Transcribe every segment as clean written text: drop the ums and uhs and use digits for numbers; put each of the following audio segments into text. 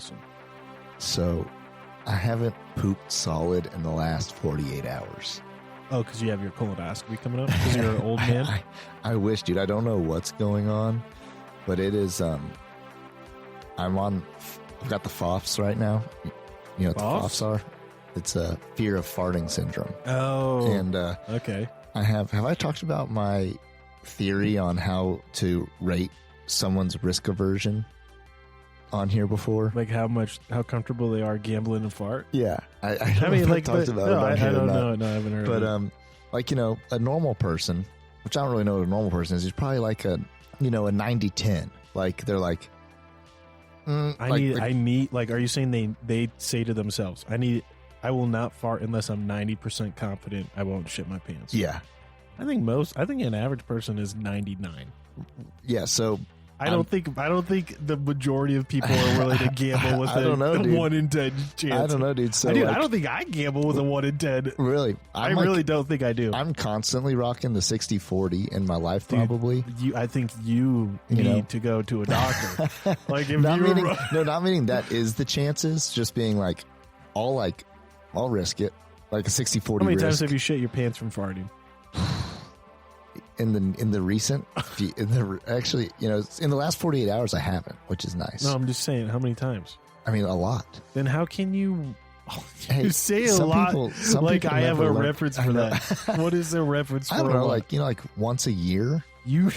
awesome. So I haven't pooped solid in the last 48 hours. Oh, because you have your colonoscopy coming up? Because you're an old man? I wish, dude. I don't know what's going on, but it is, I've got the FOFs right now. You know what the FOFs are? It's a fear of farting syndrome. Oh. And, okay. have I talked about my theory on how to rate someone's risk aversion on here before? Like how comfortable they are gambling and fart? Yeah. I don't know if I talked about it on here I don't or know. not. No, I haven't heard of it. But, like, you know, a normal person, which I don't really know what a normal person is, he's probably like a 90-10. Like, they're like, are you saying they say to themselves, I will not fart unless I'm 90% confident I won't shit my pants? Yeah. I think an average person is 99. Yeah, so I don't think the majority of people are willing to gamble with a 1 in 10 chance. I don't know, dude. So I don't think I gamble with a 1 in 10. Really? I really don't think I do. I'm constantly rocking the 60-40 in my life, probably. I think you need to go to a doctor. Like if not meaning that is the chances. Just being like, I'll risk it. Like a 60-40 How many risk. times have you shit your pants from farting? In the recent, actually, you know, in the last 48 hours, I haven't, which is nice. No, I'm just saying, how many times? I mean, a lot. Then how can you? Hey, you say a lot. Like I have a reference for that. What is the reference for? I don't know, like once a year. You.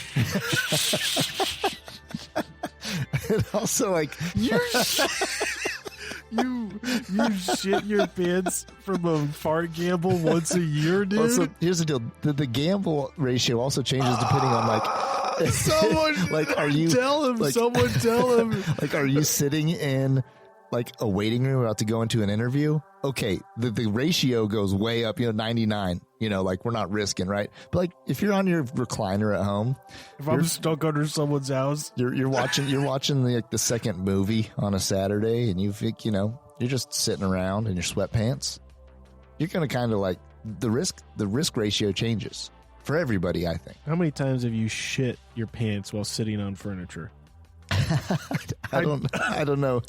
And also, like you shit your pants from a fart gamble once a year, dude. Also, here's the deal: the gamble ratio also changes depending on like someone. Like, are you tell him? Like, someone tell him. Like, are you sitting in like a waiting room about to go into an interview? Okay, the ratio goes way up. 99. Like we're not risking, right? But like if you're on your recliner at home, if I'm stuck under someone's house, you're watching the second movie on a Saturday, and you're just sitting around in your sweatpants. You're gonna kind of like the risk ratio changes for everybody, I think. How many times have you shit your pants while sitting on furniture? I don't know.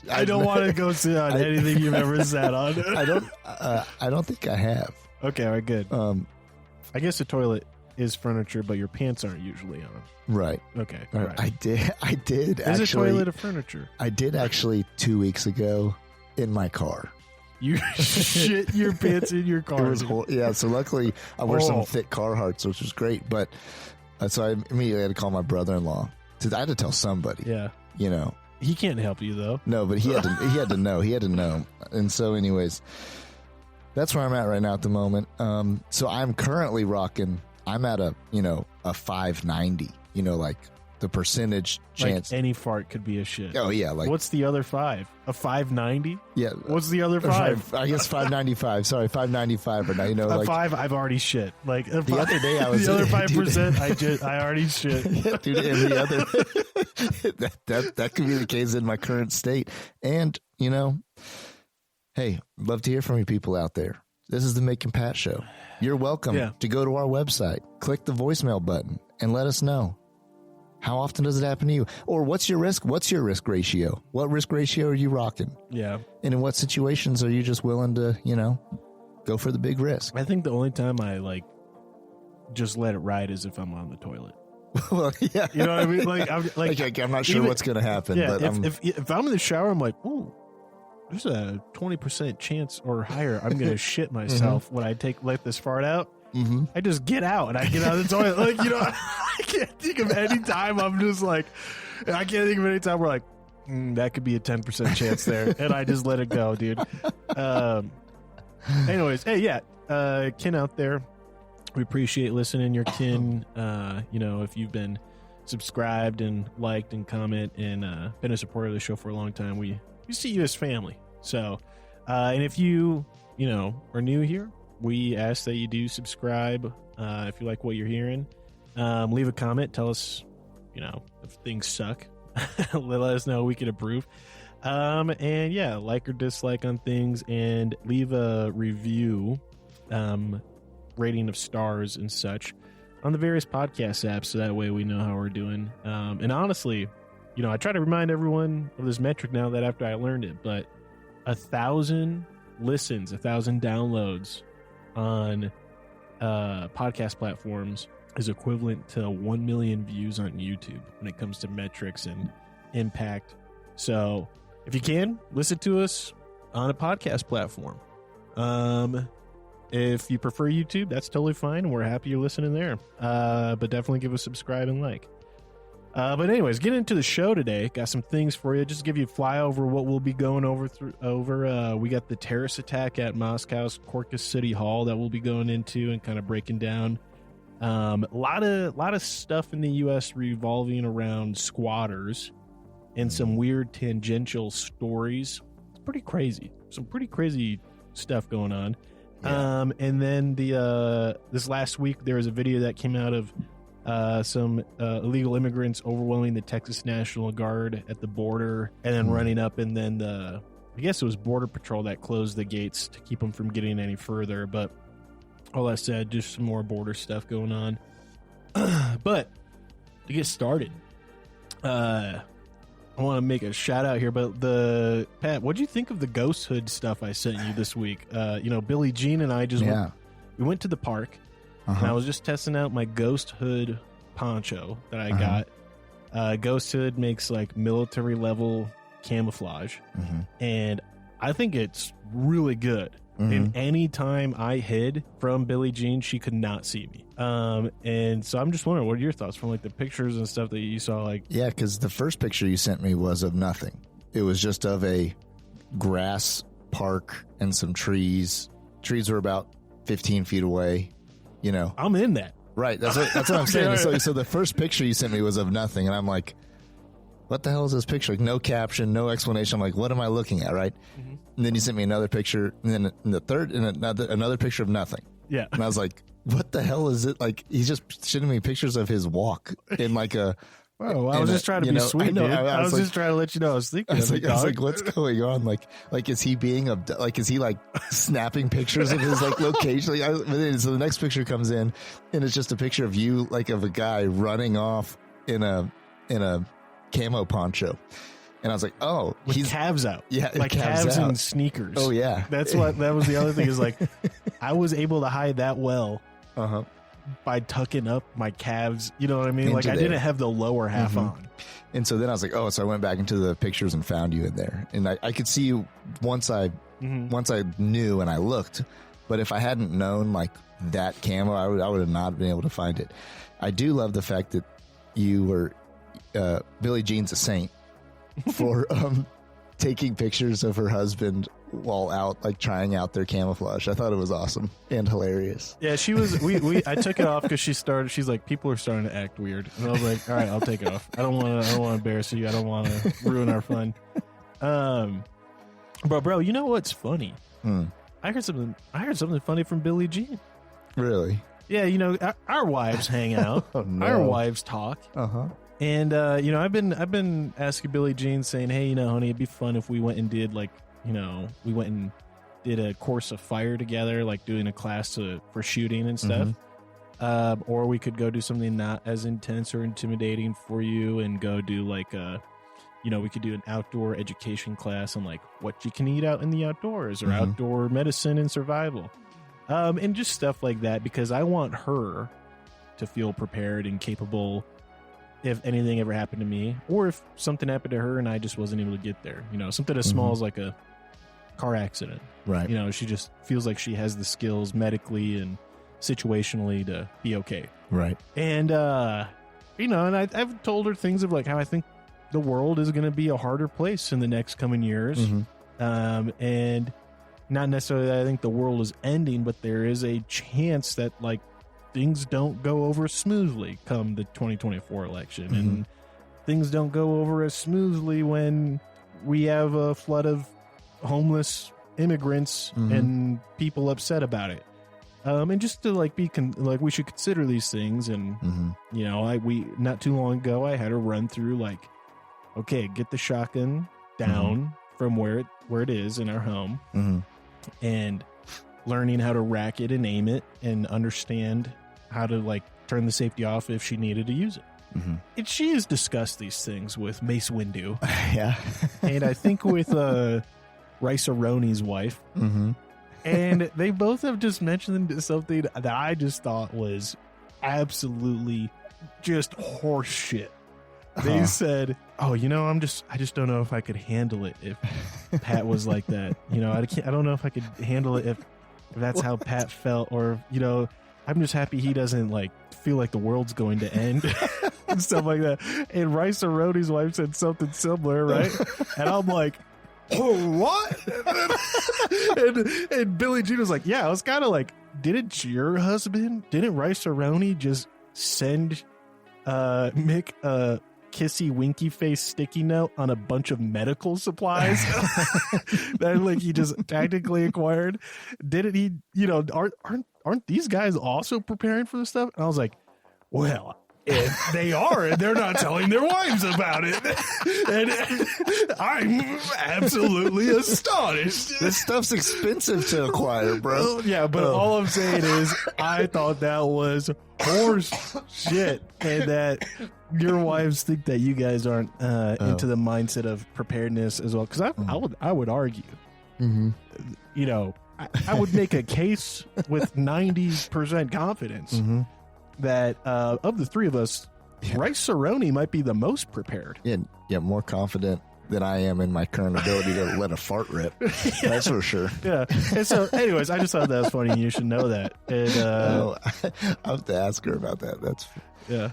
I don't want to go sit on anything you've ever sat on. I don't think I have. Okay, all right, good. I guess the toilet is furniture, but your pants aren't usually on. Right. Okay. All right. I did. Is actually, a toilet of furniture? I did actually 2 weeks ago in my car. You shit your pants in your car. It was yeah. So luckily, I wear some thick Carhartts, which was great. But so I immediately had to call my brother-in-law. I had to tell somebody. Yeah. He can't help you though. No, but he had to know. He had to know. And so, anyways, that's where I'm at right now at the moment. So I'm currently rocking. I'm at a 590. Like the percentage chance. Like any fart could be a shit. Oh yeah. Like what's the other 5? A 590? Yeah. What's the other 5? I guess 595. Sorry, 595. But now a 5. I've already shit. Like the other day I was the other 5%. I already shit. Yeah, dude. And the other that could be the case in my current state. And hey, love to hear from you people out there. This is the Mick and Pat Show. You're welcome to go to our website, click the voicemail button, and let us know. How often does it happen to you? Or what's your risk? What's your risk ratio? What risk ratio are you rocking? Yeah. And in what situations are you just willing to, go for the big risk? I think the only time I just let it ride is if I'm on the toilet. Well, yeah. You know what I mean? I'm not sure what's going to happen. Yeah, but if I'm in the shower, I'm like, ooh, there's a 20% chance or higher I'm going to shit myself when I let this fart out. Mm-hmm. I just get out and I get out of the toilet. I can't think of any time I can't think of any time where that could be a 10% chance there. And I just let it go, dude. Anyways, hey, yeah. Kin out there, we appreciate listening. Your kin, if you've been subscribed and liked and comment and been a supporter of the show for a long time, we see you as family. So, and if you are new here, we ask that you do subscribe if you like what you're hearing. Leave a comment. Tell us, if things suck. Let us know. We can improve. And yeah, like or dislike on things, and leave a review, rating of stars and such on the various podcast apps, so that way we know how we're doing. And honestly, I try to remind everyone of this metric now that after I learned it, but 1,000 listens, 1,000 downloads on podcast platforms is equivalent to 1 million views on YouTube when it comes to metrics and impact. So if you can, listen to us on a podcast platform. If you prefer YouTube, that's totally fine. We're happy you're listening there. But definitely give us a subscribe and like. But anyways, getting into the show today, got some things for you. Just to give you a flyover what we'll be going over. We got the terrorist attack at Moscow's Corpus City Hall that we'll be going into and kind of breaking down. A lot of stuff in the U.S. revolving around squatters and some weird tangential stories. It's pretty crazy. Some pretty crazy stuff going on. Yeah. And then this last week there was a video that came out of some illegal immigrants overwhelming the Texas National Guard at the border and then running up, and then I guess it was Border Patrol that closed the gates to keep them from getting any further. But all that said, just some more border stuff going on. But to get started, I want to make a shout out here, but Pat, what'd you think of the ghost hood stuff I sent you this week? Billie Jean and I we went to the park. And I was just testing out my ghost hood poncho that I got. Ghost hood makes like military level camouflage, and I think it's really good. And any time I hid from Billie Jean, she could not see me. And so I'm just wondering, what are your thoughts from like the pictures and stuff that you saw? Like, yeah, because the first picture you sent me was of nothing. It was just of a grass park and some trees. Trees were about 15 feet away. I'm in that. Right. That's what I'm saying. So the first picture you sent me was of nothing. And I'm like, what the hell is this picture? Like, no caption, no explanation. I'm like, what am I looking at? Right. And then you sent me another picture, and then the third, and another picture of nothing. Yeah. And I was like, what the hell is it? Like, he's just sending me pictures of his walk in like a. Oh, I was just trying to be sweet, dude. I was just trying to let you know I was thinking. I was like, what's going on? Like, is he is he like snapping pictures of his like location? So the next picture comes in, and it's just a picture of you, like of a guy running off in a camo poncho. And I was like, oh, with calves out. Yeah, like calves and sneakers. Oh yeah, that was the other thing is like, I was able to hide that well. By tucking up my calves, you know what I mean? Like I didn't have the lower half on. And so then I was like, oh, so I went back into the pictures and found you in there. And I could see you once I knew and I looked. But if I hadn't known like that camo, I would have not been able to find it. I do love the fact that you were Billie Jean's a saint for taking pictures of her husband while out, like trying out their camouflage. I thought it was awesome and hilarious. Yeah, she was. I took it off because she's like, people are starting to act weird, and I was like, all right, I'll take it off. I don't want to embarrass you. I don't want to ruin our fun. But bro, you know what's funny? I heard something funny from Billie Jean. Really? Yeah, our wives hang out. Oh, no. Our wives talk. And I've been asking Billie Jean, saying, hey, honey, it'd be fun if we went and did like, we went and did a course of fire together, like doing a class for shooting and stuff. Or we could go do something not as intense or intimidating for you and go do like we could do an outdoor education class on like what you can eat out in the outdoors or outdoor medicine and survival. And just stuff like that, because I want her to feel prepared and capable if anything ever happened to me, or if something happened to her and I just wasn't able to get there. Something as small as like a car accident. Right. She just feels like she has the skills medically and situationally to be okay. Right. And, and I've told her things of like how I think the world is going to be a harder place in the next coming years. And not necessarily that I think the world is ending, but there is a chance that like things don't go over smoothly come the 2024 election, and things don't go over as smoothly when we have a flood of homeless immigrants and people upset about it. And just to like we should consider these things. And we not too long ago I had to run through like, okay, get the shotgun down from where it is in our home, and learning how to rack it and aim it and understand how to like turn the safety off if she needed to use it. And she has discussed these things with Mace Windu. Yeah. And I think with Rice Aroni's wife. And they both have just mentioned something that I just thought was absolutely just horse shit. They said, "Oh, you know, I just don't know if I could handle it if Pat was like that. You know, I don't know if I could handle it if that's how Pat felt, or you know, I'm just happy he doesn't like feel like the world's going to end and stuff like that." And Rice Aroni's wife said something similar, right? And I'm like, "Oh, what?" and Billie Jean was like, "Yeah, I was kind of like, didn't Rice Aroni just send Mick a kissy winky face sticky note on a bunch of medical supplies that like he just tactically acquired? Didn't he, you know, aren't these guys also preparing for this stuff?" And I was like, well, if they are, and they're not telling their wives about it. And I'm absolutely astonished. This stuff's expensive to acquire, bro. Yeah, but all I'm saying is I thought that was horse shit, and that your wives think that you guys aren't into the mindset of preparedness as well. Because I would argue, you know, I would make a case with 90% confidence that of the three of us, Rice Aroni might be the most prepared. Yeah, more confident than I am in my current ability to let a fart rip. That's for sure. Yeah. And so, anyways, I just thought that was funny. And you should know that. And I have to ask her about that. That's yeah.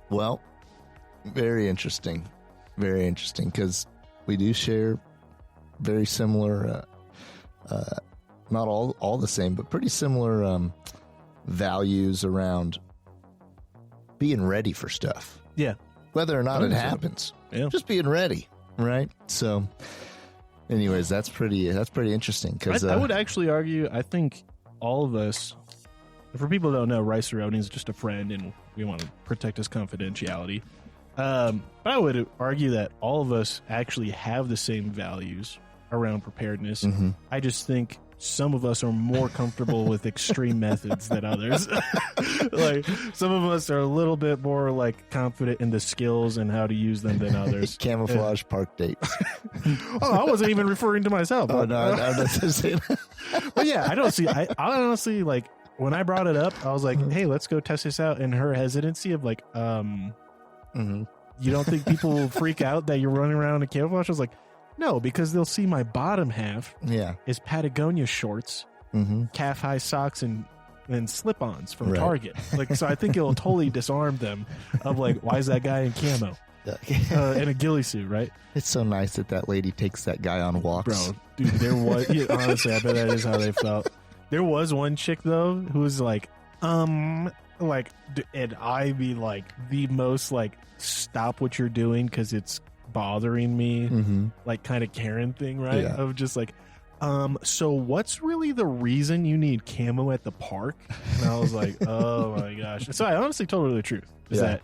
Well, very interesting. Very interesting, because we do share very similar, not all the same, but pretty similar values around being ready for stuff. Yeah. Whether or not it happens. Yeah. Just being ready, right? So anyways, that's pretty interesting, because I would actually argue, I think all of us, for people who don't know, Rice Aroni is just a friend and we want to protect his confidentiality. But I would argue that all of us actually have the same values around preparedness. I just think some of us are more comfortable with extreme methods than others. Like some of us are a little bit more like confident in the skills and how to use them than others. Camouflage park dates. Oh, I wasn't even referring to myself. Oh no, I'm not saying that. But yeah, I honestly, like, when I brought it up, I was like, hey, let's go test this out. And her hesitancy of like, you don't think people will freak out that you're running around in camouflage? I was like, no, because they'll see my bottom half is Patagonia shorts, calf-high socks, and slip-ons from Target. Like, so I think it'll totally disarm them of like, why is that guy in camo? In a ghillie suit, right? It's so nice that lady takes that guy on walks. Bro, dude, there was, honestly, I bet that is how they felt. There was one chick, though, who was like, like, and I be like, the most, like, stop what you're doing because it's bothering me, like, kind of Karen thing, right? Yeah. Of just like, so what's really the reason you need camo at the park? And I was like, oh my gosh. So I honestly told her the truth, is that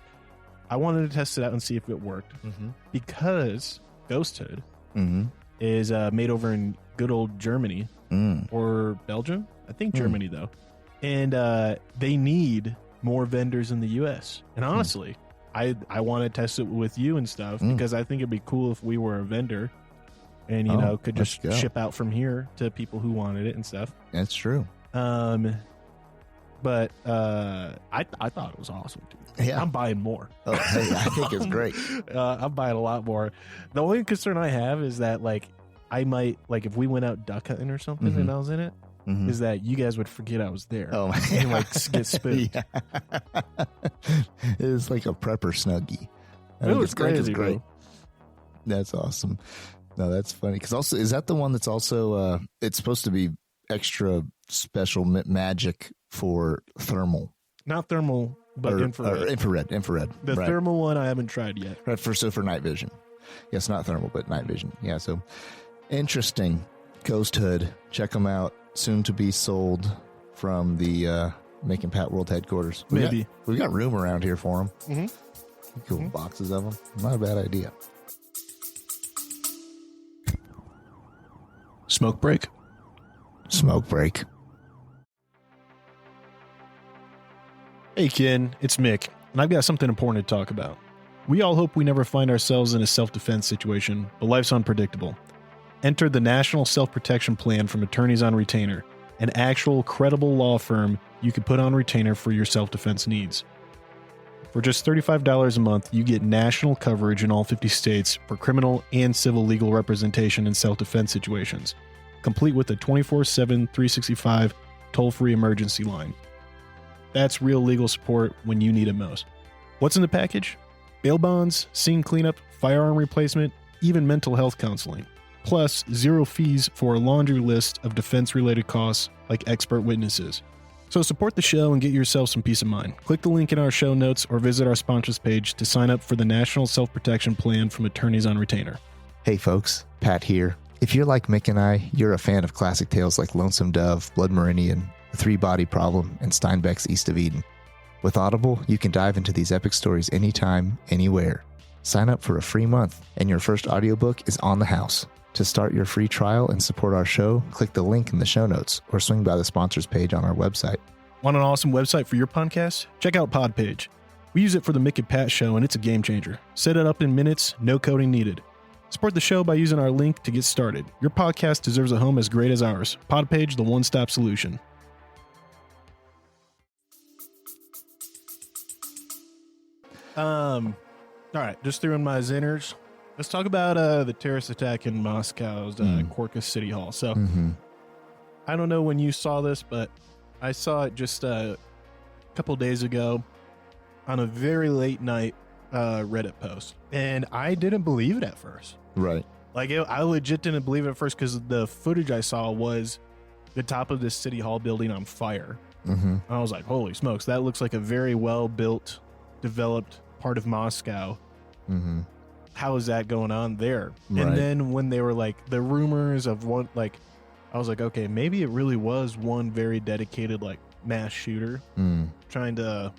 I wanted to test it out and see if it worked, because Ghosthood is made over in good old Germany or Belgium. I think Germany, though. And they need more vendors in the U.S. And honestly, I want to test it with you and stuff, because I think it'd be cool if we were a vendor and, you know, could just ship out from here to people who wanted it and stuff. That's true. But I thought it was awesome, dude. Yeah. I'm buying more. Oh, hey, I think it's great. I'm buying a lot more. The only concern I have is that, like, I might, like, if we went out duck hunting or something and I was in it, is that you guys would forget I was there. Oh, and like get spooked. Yeah. It was like a prepper snuggie. It was crazy, great. Bro. That's awesome. No, that's funny. Because also, is that the one that's also, it's supposed to be extra special magic for thermal? Not thermal, but infrared. Infrared. The thermal one I haven't tried yet. Right, for night vision. Yes, not thermal, but night vision. Yeah, so interesting. Ghosthood. Check them out. Soon to be sold from the Making Pat World headquarters. We got room around here for them. Cool boxes of them. Not a bad idea. Smoke break. Smoke break. Hey Ken, it's Mick, and I've got something important to talk about. We all hope we never find ourselves in a self-defense situation, but life's unpredictable. Enter the National Self-Protection Plan from Attorneys on Retainer, an actual credible law firm you can put on retainer for your self-defense needs. For just $35 a month, you get national coverage in all 50 states for criminal and civil legal representation in self-defense situations, complete with a 24/7, 365 toll-free emergency line. That's real legal support when you need it most. What's in the package? Bail bonds, scene cleanup, firearm replacement, even mental health counseling. Plus, zero fees for a laundry list of defense-related costs like expert witnesses. So support the show and get yourself some peace of mind. Click the link in our show notes or visit our sponsors page to sign up for the National Self-Protection Plan from Attorneys on Retainer. Hey folks, Pat here. If you're like Mick and I, you're a fan of classic tales like Lonesome Dove, Blood Meridian, The Three-Body Problem, and Steinbeck's East of Eden. With Audible, you can dive into these epic stories anytime, anywhere. Sign up for a free month, and your first audiobook is on the house. To start your free trial and support our show, click the link in the show notes or swing by the sponsors page on our website. Want an awesome website for your podcast? Check out Podpage. We use it for the Mick and Pat show, and it's a game changer. Set it up in minutes, no coding needed. Support the show by using our link to get started. Your podcast deserves a home as great as ours. Podpage, the one-stop solution. All right, just threw in my zinners. Let's talk about the terrorist attack in Moscow's Corcus City Hall. So, I don't know when you saw this, but I saw it just a couple days ago on a very late night Reddit post, and I didn't believe it at first. Right. Like, I legit didn't believe it at first because the footage I saw was the top of this City Hall building on fire. I was like, holy smokes, that looks like a very well-built, developed part of Moscow. How is that going on there? Right. And then when they were like the rumors of what, like, I was like, okay, maybe it really was one very dedicated like mass shooter trying to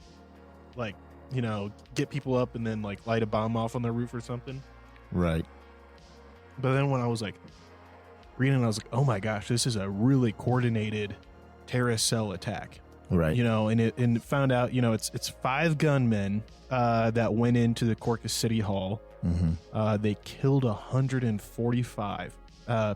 like, you know, get people up and then like light a bomb off on their roof or something. Right. But then when I was like reading, I was like, oh my gosh, this is a really coordinated terrorist cell attack. Right. You know, and found out, you know, it's 5 gunmen that went into the Corcus City Hall. They killed 145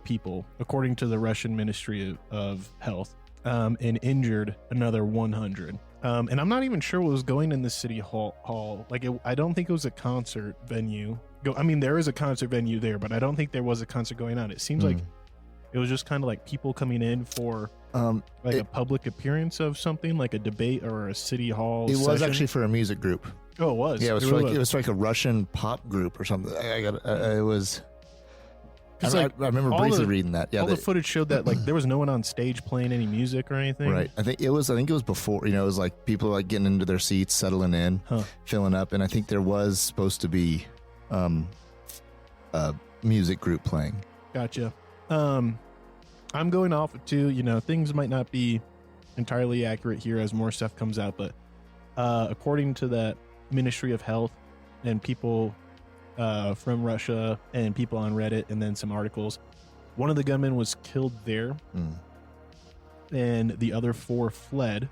people, according to the Russian Ministry of Health, and injured another 100. And I'm not even sure what was going in the city hall. Like, I don't think it was a concert venue. I mean, there is a concert venue there, but I don't think there was a concert going on. It seems like it was just kind of like people coming in for a public appearance of something, like a debate or a city hall It session. was actually for a music group. Oh, it was. Yeah, it was like a Russian pop group or something. It was. I remember briefly reading that. Yeah, the footage showed that like there was no one on stage playing any music or anything. Right. I think it was before. You know, it was like people like getting into their seats, settling in, filling up, and I think there was supposed to be a music group playing. Gotcha. I'm going off of too. You know, things might not be entirely accurate here as more stuff comes out, but according to that Ministry of Health and people from Russia and people on Reddit and then some articles, one of the gunmen was killed there, and the other 4 fled.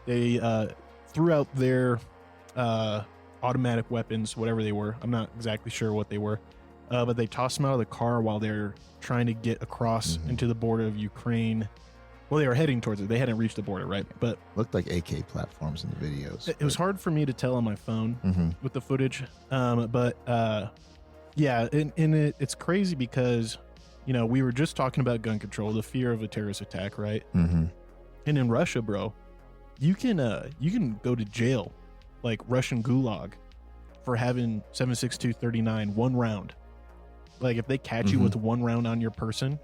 They threw out their automatic weapons, whatever they were. I'm not exactly sure what they were, but they tossed them out of the car while they're trying to get across into the border of Ukraine. Well, they were heading towards it. They hadn't reached the border, right? But looked like AK platforms in the videos. It was hard for me to tell on my phone with the footage. Yeah, and it's crazy because, you know, we were just talking about gun control, the fear of a terrorist attack, right? And in Russia, bro, you can go to jail, like Russian gulag, for having 7.62 one round. Like if they catch you with 1 round on your person,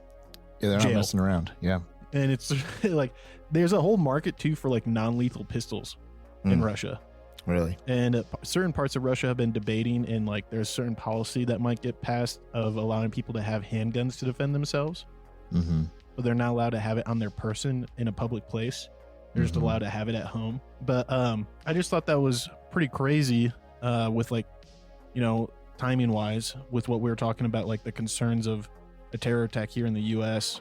yeah, they're not messing around. Yeah. And it's like there's a whole market too for like non-lethal pistols in Russia. Really? And certain parts of Russia have been debating, and like there's certain policy that might get passed of allowing people to have handguns to defend themselves. But they're not allowed to have it on their person in a public place. They're just allowed to have it at home. But I just thought that was pretty crazy with like, you know, timing wise with what we were talking about, like the concerns of a terror attack here in the U.S.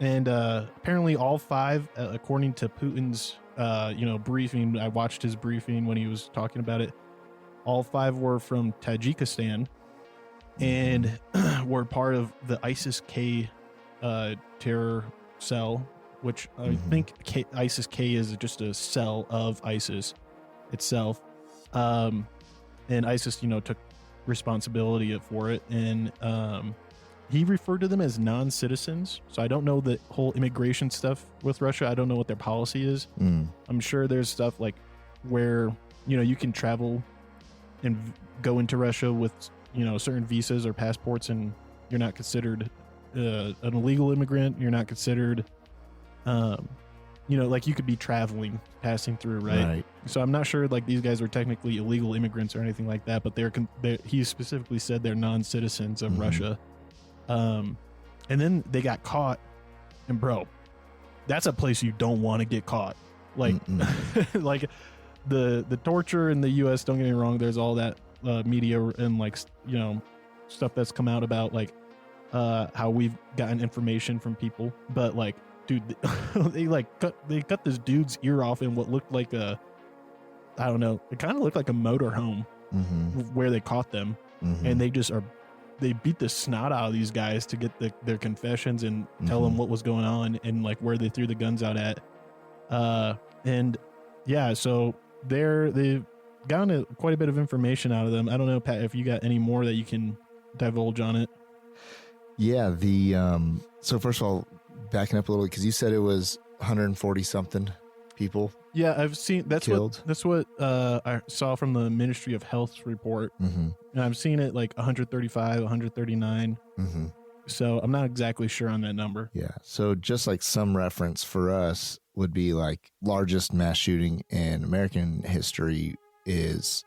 And apparently all 5, according to Putin's briefing, I watched his briefing when he was talking about it, all 5 were from Tajikistan and were part of the ISIS-K terror cell, which I think ISIS-K is just a cell of ISIS itself. And ISIS, took responsibility for it. And he referred to them as non-citizens. So I don't know the whole immigration stuff with Russia. I don't know what their policy is. I'm sure there's stuff like where, you can travel and go into Russia with, certain visas or passports, and you're not considered an illegal immigrant. You're not considered, like you could be traveling, passing through, right? So I'm not sure like these guys are technically illegal immigrants or anything like that, but he specifically said they're non-citizens of Russia. And then they got caught, and bro, that's a place you don't want to get caught. Like, like the torture in the U.S. Don't get me wrong. There's all that media and like stuff that's come out about like how we've gotten information from people, but like, dude, they cut this dude's ear off in what looked like I don't know. It kind of looked like a motorhome where they caught them, and they beat the snot out of these guys to get their confessions and tell them what was going on and like where they threw the guns out at. And yeah, so they've gotten quite a bit of information out of them. I don't know, Pat, if you got any more that you can divulge on it. Yeah. So first of all, backing up a little, because you said it was 140 something people. Yeah, I've seen that's killed. what I saw from the Ministry of Health's report, and I've seen it like 135, 139. So I'm not exactly sure on that number. Yeah. So just like some reference for us would be like largest mass shooting in American history is,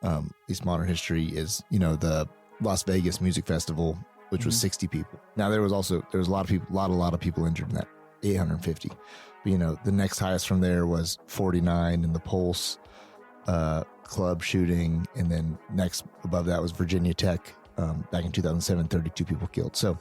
at least modern history is, the Las Vegas Music Festival, which was 60 people. Now there was a lot of people, a lot of people injured in that, 850. But, the next highest from there was 49 in the Pulse club shooting. And then next above that was Virginia Tech back in 2007, 32 people killed. So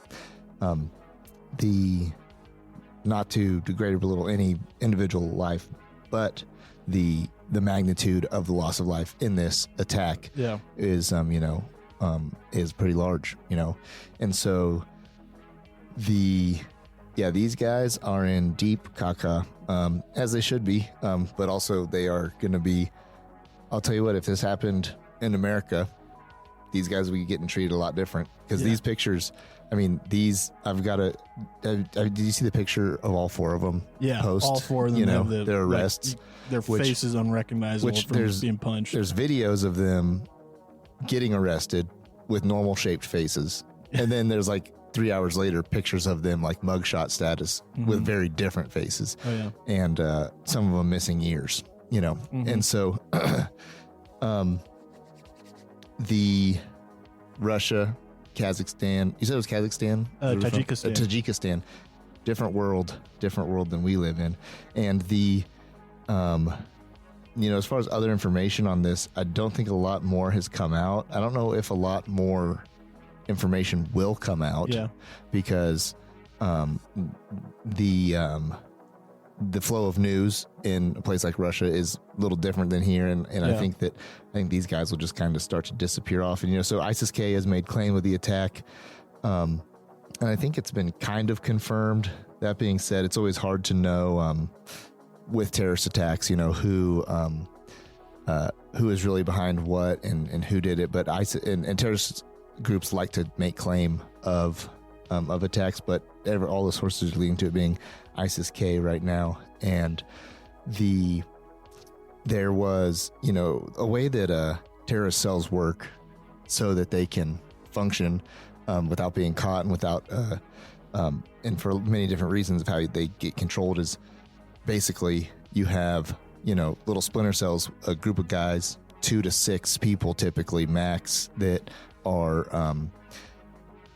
not to degrade or belittle any individual life, but the magnitude of the loss of life in this attack is, is pretty large, and so these guys are in deep caca, as they should be, but also they are going to be, I'll tell you what, if this happened in America, these guys would be getting treated a lot different, because these pictures, did you see the picture of all 4 of them? Yeah, post, all 4 of them have their arrests. Their face is unrecognizable from being punched. There's videos of them getting arrested with normal shaped faces. And then there's like 3 hours later, pictures of them like mugshot status with very different faces. Oh, yeah. And some of them missing ears, And so the Russia, Kazakhstan, you said it was Kazakhstan? Tajikistan. Tajikistan. Different world than we live in. And as far as other information on this, I don't think a lot more has come out. I don't know if a lot more information will come out, because the flow of news in a place like Russia is a little different than here, and I think these guys will just kind of start to disappear off. And so ISIS-K has made claim of the attack, and I think it's been kind of confirmed. That being said, it's always hard to know with terrorist attacks, who is really behind what and who did it. But ISIS and terrorist groups like to make claim of attacks, but all the sources are leading to it being ISIS-K right now. And there was, a way that terrorist cells work so that they can function without being caught and without and for many different reasons of how they get controlled is basically you have, little splinter cells, a group of guys, 2 to 6 people typically max, that are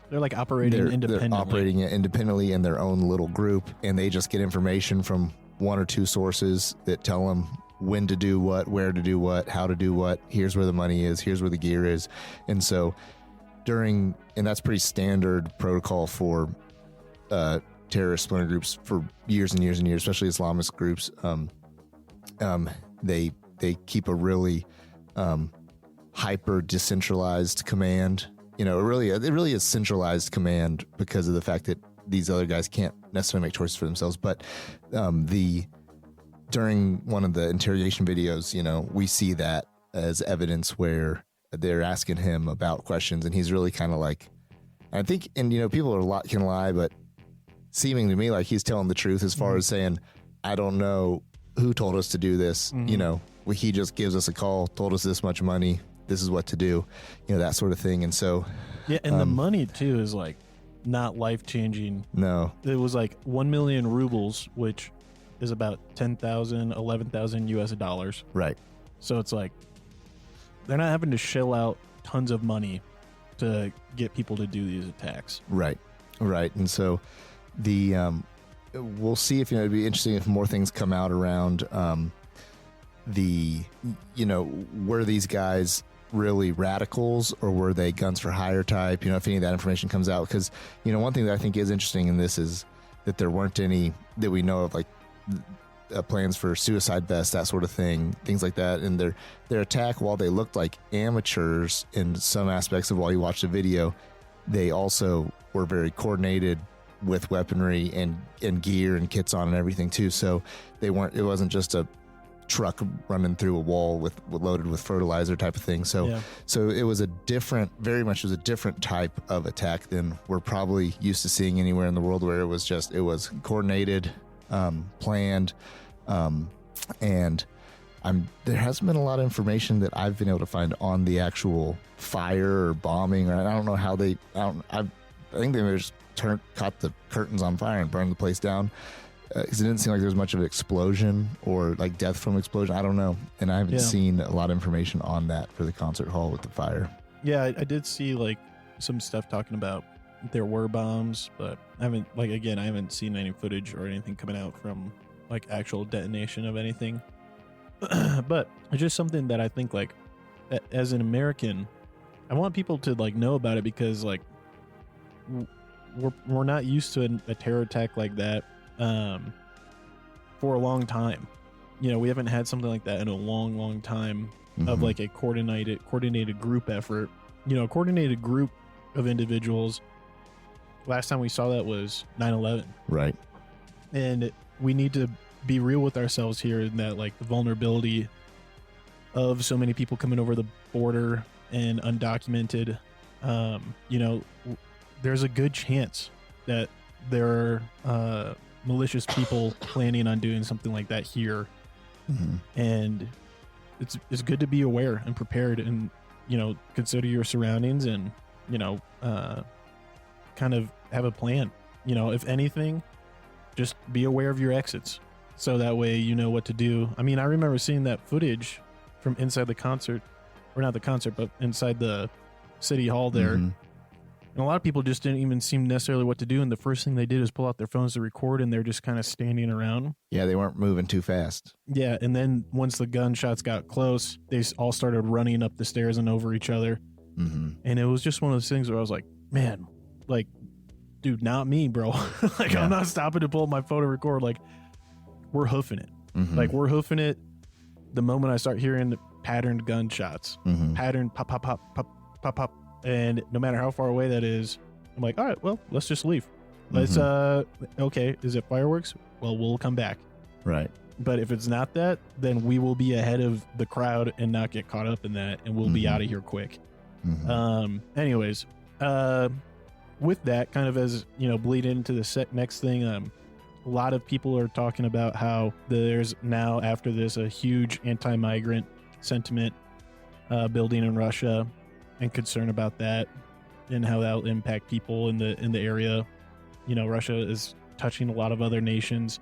they're like operating independently. They're operating independently in their own little group, and they just get information from 1 or 2 sources that tell them when to do what, where to do what, how to do what. Here's where the money is. Here's where the gear is. And so and that's pretty standard protocol for terrorist splinter groups for years and years and years, especially Islamist groups. They keep a really hyper decentralized command. You know, it really is centralized command because of the fact that these other guys can't necessarily make choices for themselves. But during one of the interrogation videos, you know, we see that as evidence where they're asking him about questions, and he's really kind of like, I think, and you know, people can lie, but seeming to me like he's telling the truth as far as saying, I don't know who told us to do this. You know, he just gives us a call, told us this much money, this is what to do, you know, that sort of thing. And so, yeah, and the money too is like not life changing. No, it was like 1 million rubles, which is about 10,000, 11,000 US dollars. Right. So it's like they're not having to shell out tons of money to get people to do these attacks. Right. And so we'll see if, you know, it'd be interesting if more things come out around you know, were these guys really radicals or were they guns for hire type, you know, if any of that information comes out. Because, you know, one thing that I think is interesting in this is that there weren't any that we know of, like plans for suicide vests, that sort of thing, things like that. And their attack, while they looked like amateurs in some aspects of while you watch the video, they also were very coordinated with weaponry and gear and kits on and everything too. So it wasn't just a truck running through a wall loaded with fertilizer type of thing. So it was very much a different type of attack than we're probably used to seeing anywhere in the world, where it was coordinated, planned, and there hasn't been a lot of information that I've been able to find on the actual fire or bombing, or I don't know how I think they just caught the curtains on fire and burned the place down, because it didn't seem like there was much of an explosion or like death from explosion. I don't know, and I haven't seen a lot of information on that for the concert hall with the fire. Yeah, I did see like some stuff talking about there were bombs, but I haven't seen any footage or anything coming out from like actual detonation of anything. But it's just something that I think, like, as an American, I want people to like know about it, because like we're not used to a terror attack like that for a long time. You know, we haven't had something like that in a long time of like a coordinated group effort. You know, a coordinated group of individuals. Last time we saw that was 9/11. Right. And we need to be real with ourselves here, in that like the vulnerability of so many people coming over the border and undocumented, you know, there's a good chance that there are malicious people planning on doing something like that here. And it's good to be aware and prepared, and, you know, consider your surroundings, and, you know, kind of have a plan. You know, if anything, just be aware of your exits, so that way you know what to do. I mean, I remember seeing that footage from inside the concert, or not the concert, but inside the city hall there. And a lot of people just didn't even seem necessarily what to do. And the first thing they did is pull out their phones to record, and they're just kind of standing around. Yeah, they weren't moving too fast. Yeah, and then once the gunshots got close, they all started running up the stairs and over each other. And it was just one of those things where I was like, man, like, dude, not me, bro. Like, I'm not stopping to pull up my phone and record. Like, we're hoofing it. Like, we're hoofing it the moment I start hearing patterned gunshots. Patterned pop, pop, pop, pop, pop, pop. And no matter how far away that is, I'm like, all right, well, let's just leave. Let's, okay, is it fireworks? Well, we'll come back. Right. But if it's not that, then we will be ahead of the crowd and not get caught up in that, and we'll be out of here quick. Anyways, with that, kind of as, you know, bleed into the next thing, a lot of people are talking about how there's now, after this, a huge anti-migrant sentiment building in Russia, and concern about that and how that will impact people in the area. You know, Russia is touching a lot of other nations,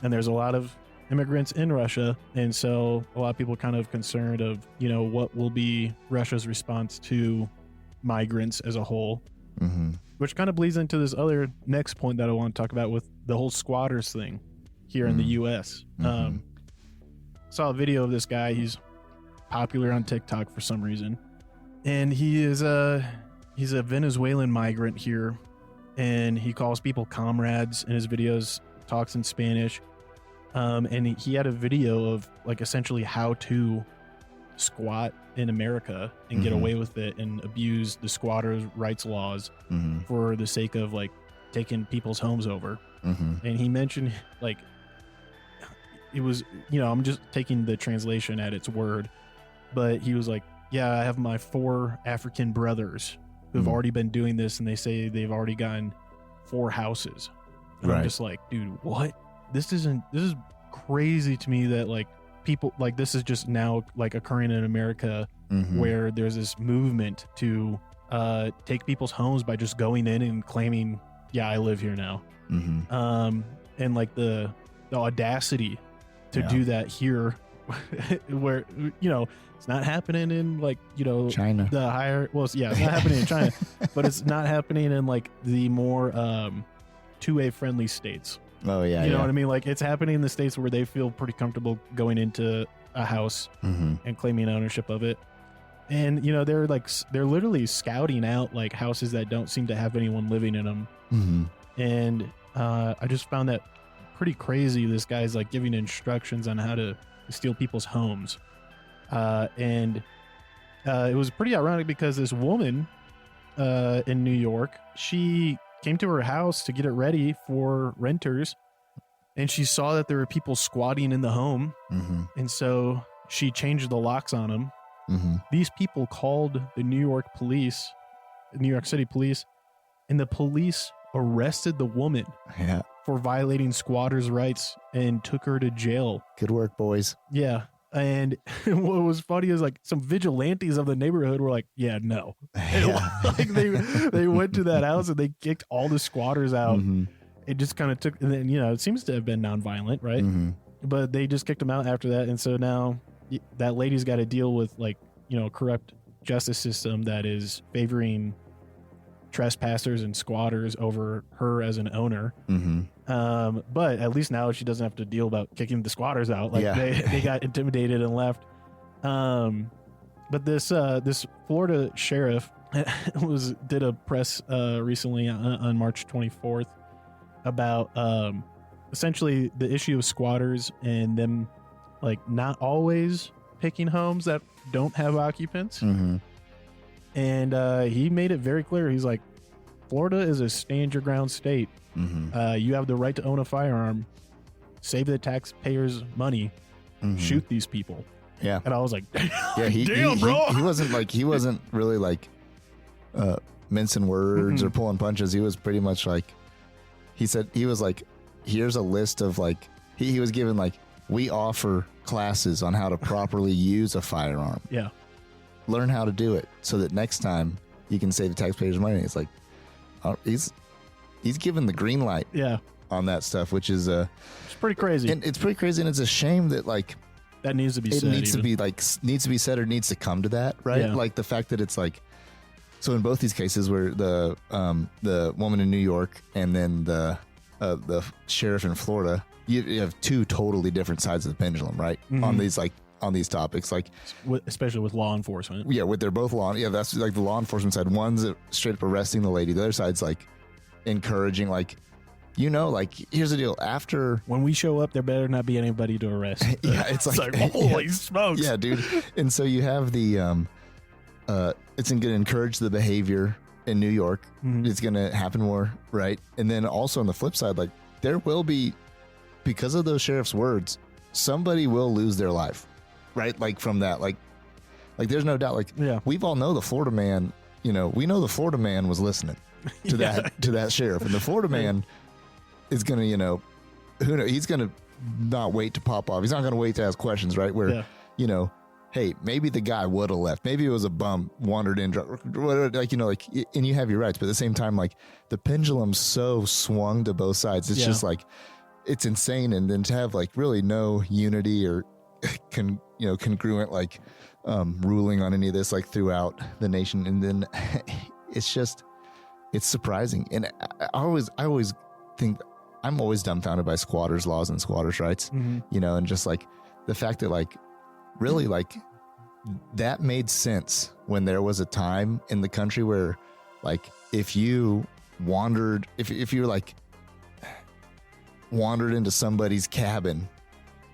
and there's a lot of immigrants in Russia, and so a lot of people are kind of concerned of, you know, what will be Russia's response to migrants as a whole. Which kind of bleeds into this other next point that I want to talk about with the whole squatters thing here in the U.S. Saw a video of this guy. He's popular on TikTok for some reason, and he's a Venezuelan migrant here, and he calls people comrades in his videos, talks in Spanish. And he had a video of like essentially how to squat in America and get away with it and abuse the squatters' rights laws for the sake of like taking people's homes over. And he mentioned like it was, I'm just taking the translation at its word, but he was like, yeah, I have my 4 African brothers who've already been doing this, and they say they've already gotten 4 houses. And I'm just like, dude, what? This is crazy to me that like people like this is just now like occurring in America where there's this movement to take people's homes by just going in and claiming, yeah, I live here now. And like the audacity to do that here where, it's not happening in like, China. The higher, well, yeah, it's not happening in China, but it's not happening in like the more 2A friendly states. Oh yeah. You know what I mean? Like it's happening in the states where they feel pretty comfortable going into a house and claiming ownership of it. And, they're literally scouting out like houses that don't seem to have anyone living in them. And I just found that pretty crazy. This guy's like giving instructions on how to steal people's homes. And it was pretty ironic because this woman in New York, she came to her house to get it ready for renters, and she saw that there were people squatting in the home. And so she changed the locks on them. These people called the New York City police, and the police arrested the woman for violating squatters' rights and took her to jail. Good work, boys. Yeah. And what was funny is like some vigilantes of the neighborhood were like, yeah, no. Like they went to that house and they kicked all the squatters out. It just kind of took, and then, it seems to have been nonviolent, right? But they just kicked them out after that. And so now that lady's got to deal with like, corrupt justice system that is favoring trespassers and squatters over her as an owner. But at least now she doesn't have to deal about kicking the squatters out. Like they got intimidated and left. But this Florida sheriff did a press recently on March 24th about essentially the issue of squatters and them like not always picking homes that don't have occupants. And he made it very clear. He's like, Florida is a stand your ground state. You have the right to own a firearm, save the taxpayers money, shoot these people. Yeah. And I was like, damn, bro. He wasn't really like mincing words or pulling punches. He was pretty much like, he said, he was like, here's a list of like, he was given like, we offer classes on how to properly use a firearm. Yeah. Learn how to do it so that next time you can save the taxpayers money. It's like, he's given the green light on that stuff, which is it's pretty crazy. And it's pretty crazy, and it's a shame that like that needs to be it said. Needs to be said or needs to come to that, right? Yeah. Like the fact that it's like, so in both these cases where the woman in New York and then the sheriff in Florida, you have 2 totally different sides of the pendulum, right? On these topics, like especially with law enforcement. Yeah, with they're both that's like the law enforcement side. One's straight up arresting the lady. The other side's like encouraging, like, like here's the deal. After when we show up, there better not be anybody to arrest. It's like holy smokes. Yeah, dude. And so you have the it's going to encourage the behavior in New York. It's going to happen more, right? And then also on the flip side, like there will be, because of those sheriff's words, somebody will lose their life. Right, like from that, like there's no doubt. Like, we've all know the Florida man. We know the Florida man was listening to that sheriff, and the Florida man is gonna, who knows? He's gonna not wait to pop off. He's not gonna wait to ask questions, right? Where, hey, maybe the guy would have left. Maybe it was a bum wandered in, like and you have your rights, but at the same time, like the pendulum's so swung to both sides. It's just like it's insane, and then to have like really no unity or congruent like ruling on any of this like throughout the nation, and then it's surprising. And I always think I'm always dumbfounded by squatters laws and squatters rights, and just like the fact that like really like that made sense when there was a time in the country where like if you wandered, if you're like wandered into somebody's cabin,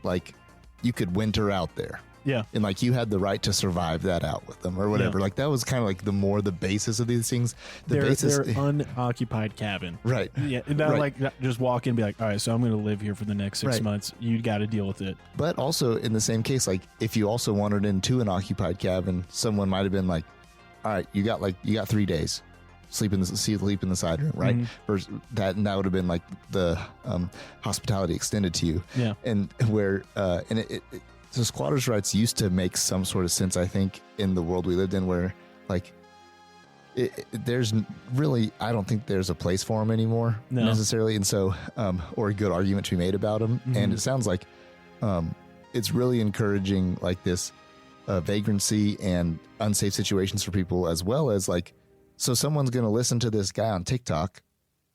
like you could winter out there. Yeah. And like you had the right to survive that out with them or whatever. Yeah. Like that was kind of like the basis of these things. Their unoccupied cabin. Right. Yeah. Not like just walk in and be like, all right, so I'm going to live here for the next 6 months. You got to deal with it. But also in the same case, like if you also wandered into an occupied cabin, someone might have been like, all right, you got 3 days. Sleep in the side room, right? Versus that would have been like the hospitality extended to you. Yeah. And where so squatters' rights used to make some sort of sense, I think, in the world we lived in, where like there's really, I don't think there's a place for them anymore necessarily, and so or a good argument to be made about them. And it sounds like it's really encouraging like this vagrancy and unsafe situations for people, as well as like, so someone's going to listen to this guy on TikTok,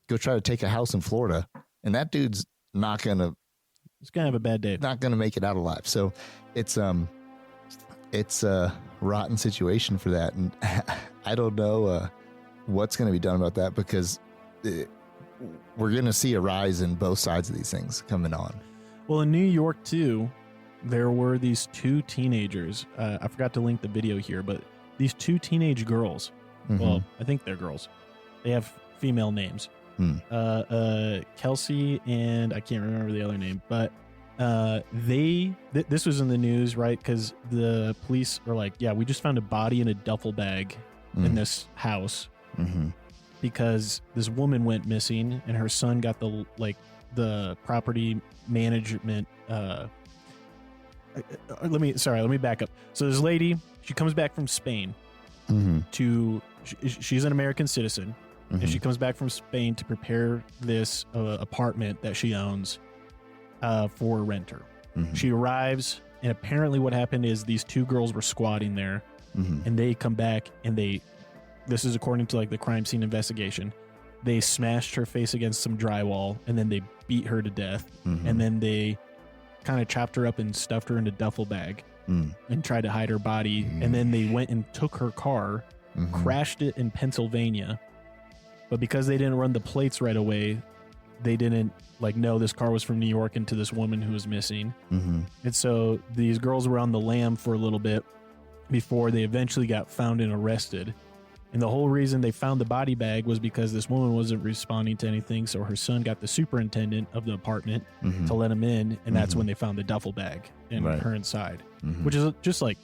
go try to take a house in Florida, and that dude's not going to. He's going to have a bad day. Not going to make it out alive. So it's a rotten situation for that. And I don't know what's going to be done about that, because we're going to see a rise in both sides of these things coming on. Well, in New York, too, there were these two teenagers. I forgot to link the video here, but these two teenage girls. Well, I think they're girls. They have female names. Kelsey and I can't remember the other name, but this was in the news, right? Because the police are like, yeah, we just found a body in a duffel bag in this house because this woman went missing and her son got the property management. Let me back up. So this lady, she comes back from Spain she's an American citizen. And she comes back from Spain to prepare this apartment that she owns for a renter. She arrives, and apparently what happened is these two girls were squatting there, and they come back, and this is according to like the crime scene investigation, they smashed her face against some drywall, and then they beat her to death, and then they kind of chopped her up and stuffed her in a duffel bag and tried to hide her body, and then they went and took her car, crashed it in Pennsylvania. But because they didn't run the plates right away, they didn't know this car was from New York and to this woman who was missing. And so these girls were on the lam for a little bit before they eventually got found and arrested. And the whole reason they found the body bag was because this woman wasn't responding to anything. So her son got the superintendent of the apartment to let him in. And that's when they found the duffel bag and her inside, which is just like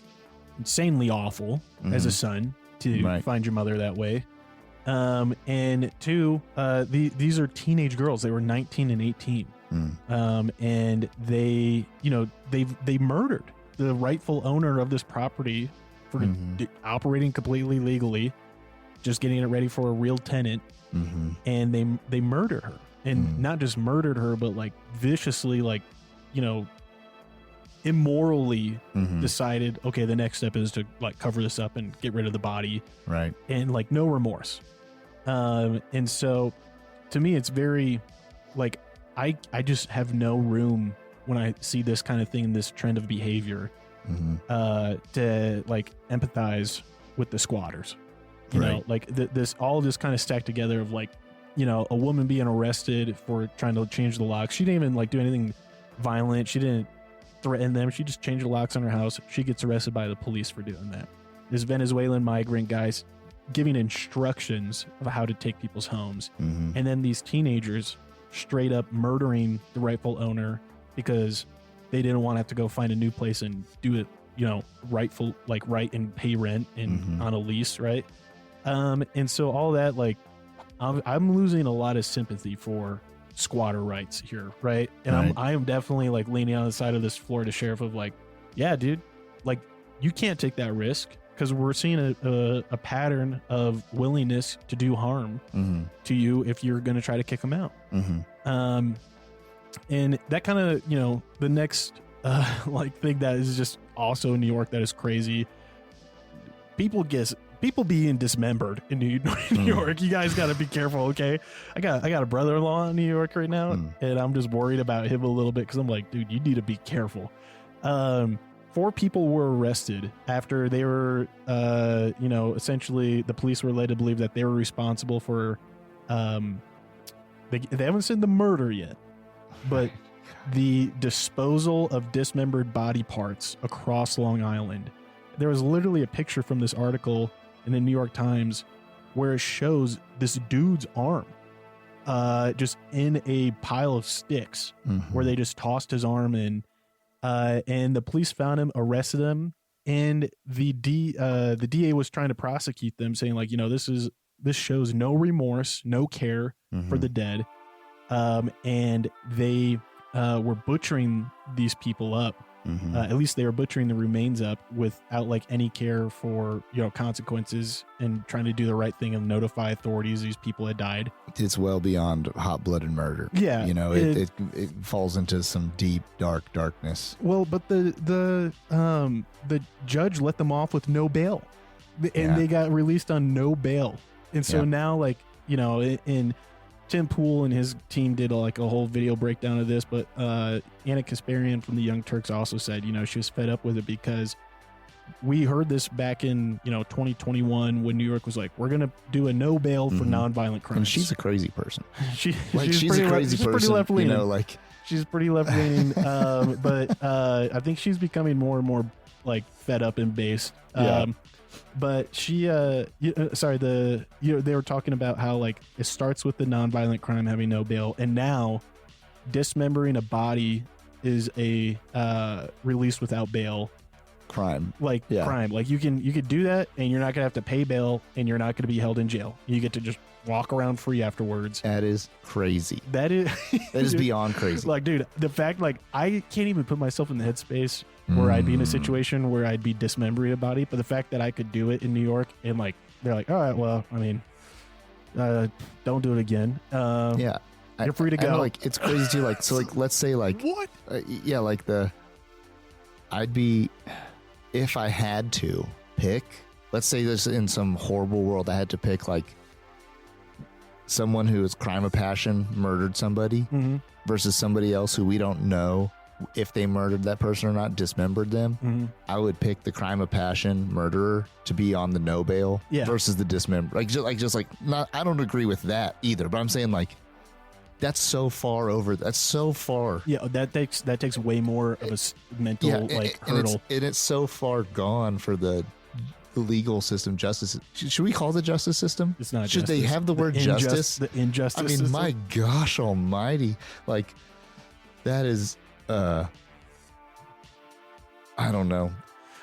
insanely awful as a son to find your mother that way. And two, these are teenage girls. They were 19 and 18. And they murdered the rightful owner of this property for operating completely legally, just getting it ready for a real tenant. And they murdered her, and not just murdered her, but like viciously, immorally decided, okay, the next step is to like cover this up and get rid of the body. Right. And like no remorse. And so to me, it's very like, I just have no room when I see this kind of thing, this trend of behavior, to like empathize with the squatters, you know, like all of this kind of stacked together of like, you know, a woman being arrested for trying to change the locks. She didn't even like do anything violent. She didn't threaten them. She just changed the locks on her house. She gets arrested by the police for doing that. This Venezuelan migrant guy's giving instructions of how to take people's homes. And then these teenagers straight up murdering the rightful owner because they didn't want to have to go find a new place and do it, you know, right and pay rent and on a lease. Right. And so all that, like, I'm losing a lot of sympathy for squatter rights here. Right. And I am definitely like leaning on the side of this Florida sheriff of like, yeah, dude, like you can't take that risk. Because we're seeing a pattern of willingness to do harm to you if you're going to try to kick them out. And that kind of, you know, the next like thing that is just also in New York that is crazy. People being dismembered in New York. You guys got to be careful, okay? I got a brother-in-law in New York right now, and I'm just worried about him a little bit because I'm like, dude, you need to be careful. 4 people were arrested after they were, you know, essentially the police were led to believe that they were responsible for They haven't said the murder yet, but the disposal of dismembered body parts across Long Island. There was literally a picture from this article in the New York Times where it shows this dude's arm just in a pile of sticks, where they just tossed his arm in, and the police found him, arrested him, and the DA was trying to prosecute them, saying like, this shows no remorse, no care for the dead, and they were butchering these people up. At least they were butchering the remains up without like any care for consequences, and trying to do the right thing and notify authorities these people had died. It's well beyond hot-blooded murder. Yeah, it falls into some deep darkness. Well, but the judge let them off with no bail, and they got released on no bail. And so now, like, in Tim Pool and his team did a whole video breakdown of this, but Anna Kasparian from the Young Turks also said, she was fed up with it because we heard this back in 2021 when New York was like, we're gonna do a no bail for nonviolent crimes. And she's a crazy person. She's a crazy person. Pretty left leaning. She's pretty left leaning, but I think she's becoming more and more like fed up and based. But she, they were talking about how like it starts with the nonviolent crime having no bail, and now dismembering a body is a release without bail crime. Crime. Like you could do that, and you're not gonna have to pay bail, and you're not gonna be held in jail. You get to just walk around free afterwards. That is crazy. That is dude, beyond crazy. Like, dude, the fact, like, I can't even put myself in the headspace where I'd be in a situation where I'd be dismembering a body, but the fact that I could do it in New York, and like they're like, all right, well, I mean, don't do it again. You're free to go. Like, it's crazy too. Like, so like, let's say like what? I'd be, if I had to pick, let's say this in some horrible world, I had to pick like someone who is crime of passion, murdered somebody, versus somebody else who we don't know if they murdered that person or not, dismembered them. I would pick the crime of passion murderer to be on the no bail versus the dismember. Not, I don't agree with that either, but I'm saying like, that's so far over. That's so far. Yeah, that takes way more of a mental hurdle. And it's so far gone for the legal system, justice. Should we call it the justice system? It's not. Should justice. they have the word justice? The injustice. I mean, system? my gosh almighty. Like, that is, I don't know.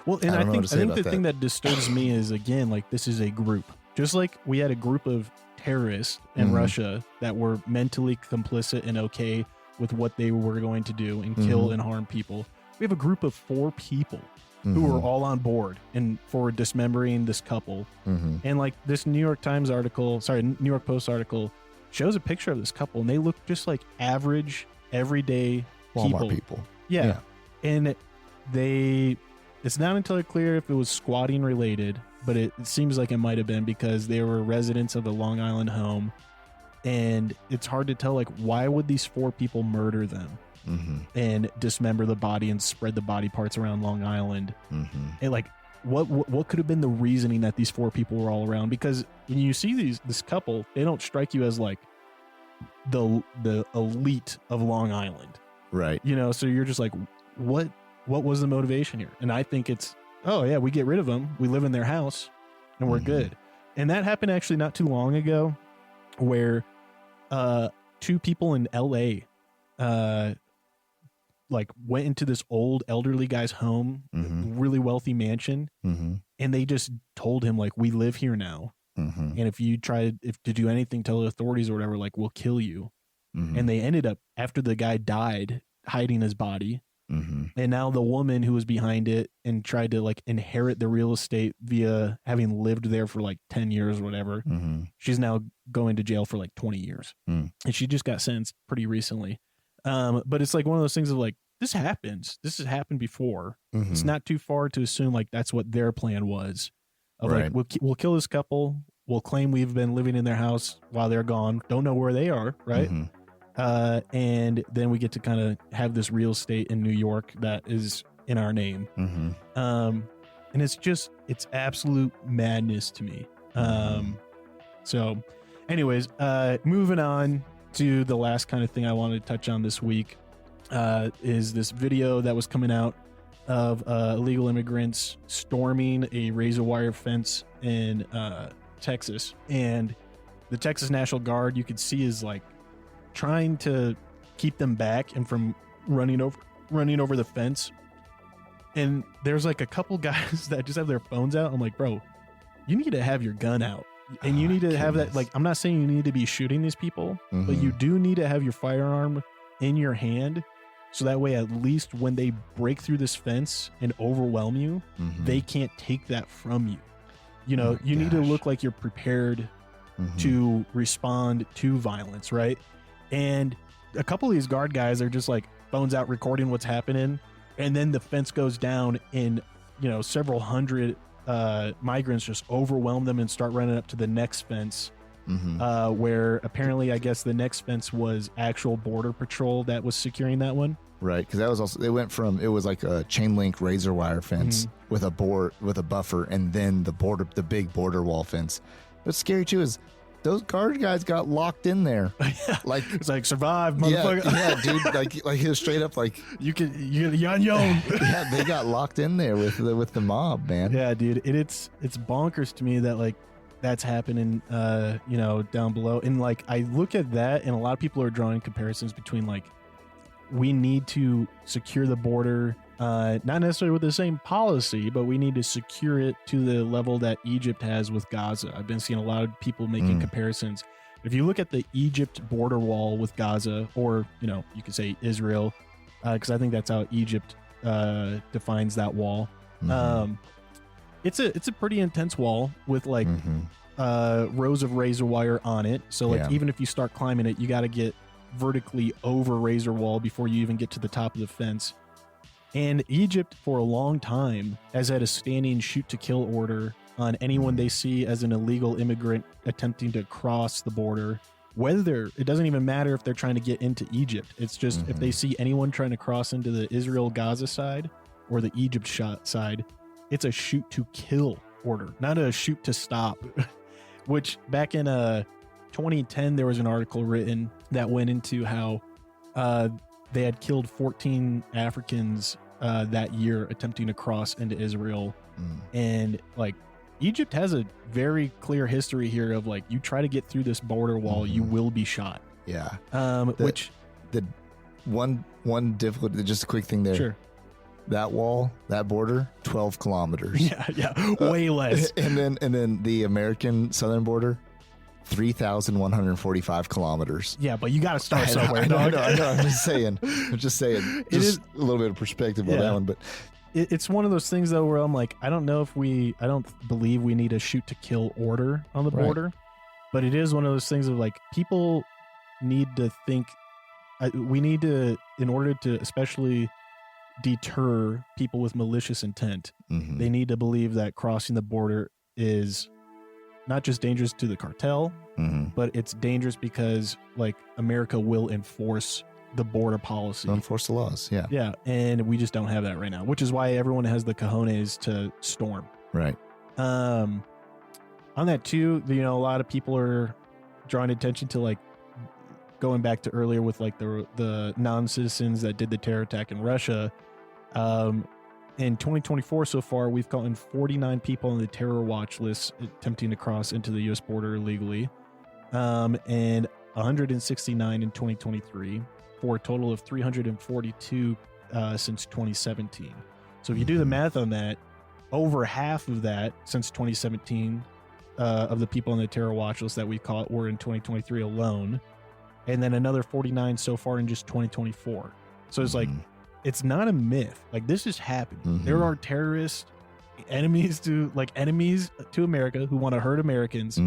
Well, and I think the thing that disturbs me is, again, like, this is a group. Just like we had a group of terrorists in Russia that were mentally complicit and okay with what they were going to do and kill and harm people. We have a group of 4 people who were all on board and for dismembering this couple. And like this New York Post article shows a picture of this couple, and they look just like average, everyday Walmart people. Yeah. And it's not entirely clear if it was squatting related, but it seems like it might have been, because they were residents of a Long Island home, and it's hard to tell, like, why would these 4 people murder them and dismember the body and spread the body parts around Long Island? And like, what could have been the reasoning that these 4 people were all around? Because when you see this couple, they don't strike you as like the elite of Long Island, right? So you're just like, what was the motivation here? And I think it's, oh yeah, we get rid of them, we live in their house, and we're good. And that happened actually not too long ago, where 2 people in LA like went into this old elderly guy's home, really wealthy mansion, and they just told him, like, we live here now, and if you try to do anything, tell the authorities or whatever, like, we'll kill you. And they ended up, after the guy died, hiding his body. And now the woman who was behind it and tried to like inherit the real estate via having lived there for like 10 years or whatever, she's now going to jail for like 20 years. And she just got sentenced pretty recently. But it's like one of those things of like, this happens. This has happened before. It's not too far to assume like that's what their plan was. Of like, we'll kill this couple. We'll claim we've been living in their house while they're gone. Don't know where they are, right? And then we get to kind of have this real estate in New York that is in our name. And it's absolute madness to me. So Anyways, moving on to the last kind of thing I wanted to touch on this week is this video that was coming out of illegal immigrants storming a razor wire fence in Texas. And the Texas National Guard, you could see, is like trying to keep them back and from running over the fence. And there's like a couple guys that just have their phones out. I'm like, bro, you need to have your gun out. And you need to have that, like, I'm not saying you need to be shooting these people, but you do need to have your firearm in your hand. So that way, at least when they break through this fence and overwhelm you, they can't take that from you. You know, you need to look like you're prepared to respond to violence, right? And a couple of these guard guys are just like phones out recording what's happening. And then the fence goes down and, you know, several hundred migrants just overwhelm them and start running up to the next fence, where apparently, I guess the next fence was actual border patrol that was securing that one. Right, because that was also, it was like a chain link razor wire fence with a buffer, and then the big border wall fence. What's scary too is those guard guys got locked in there. Like it's like survive, motherfucker. Yeah, dude. Like it was straight up like you're on your own. Yeah, they got locked in there with the mob, man. Yeah, dude. It's bonkers to me that like that's happening, you know, down below. And like I look at that, and a lot of people are drawing comparisons between like we need to secure the border, not necessarily with the same policy, but we need to secure it to the level that Egypt has with Gaza. I've been seeing a lot of people making comparisons. If you look at the Egypt border wall with Gaza, or, you know, you could say Israel, because I think that's how Egypt defines that wall. It's a pretty intense wall with like rows of razor wire on it. So like even if you start climbing it, you got to get vertically over razor wall before you even get to the top of the fence. And Egypt for a long time has had a standing shoot to kill order on anyone they see as an illegal immigrant attempting to cross the border. It doesn't even matter if they're trying to get into Egypt. It's just if they see anyone trying to cross into the Israel-Gaza side or the Egypt side, it's a shoot to kill order, not a shoot to stop. Which back in 2010, there was an article written that went into how they had killed 14 Africans that year attempting to cross into Israel. And like Egypt has a very clear history here of like, you try to get through this border wall, you will be shot. Yeah. The one difficult, just a quick thing there. Sure. That wall, that border, 12 kilometers. Yeah. Way less. And then the American southern border, 3,145 kilometers. Yeah, but you got to start somewhere. I know. I'm just saying. Just a little bit of perspective on that one. But it's one of those things though, where I'm like, I don't believe we need a shoot to kill order on the border, but it is one of those things of like, people need to think. We need to, in order to especially deter people with malicious intent, they need to believe that crossing the border is not just dangerous to the cartel, but it's dangerous because like America will enforce the border policy. They'll enforce the laws. Yeah. Yeah. And we just don't have that right now, which is why everyone has the cojones to storm. Right. On that too, you know, a lot of people are drawing attention to like going back to earlier with like the non-citizens that did the terror attack in Russia. In 2024 so far, we've gotten 49 people on the terror watch list attempting to cross into the U.S. border illegally, and 169 in 2023, for a total of 342 since 2017. So if you do the math on that, over half of that since 2017 of the people on the terror watch list that we caught were in 2023 alone, and then another 49 so far in just 2024. So it's like, it's not a myth. Like, this is happening. There are terrorist enemies to America who want to hurt Americans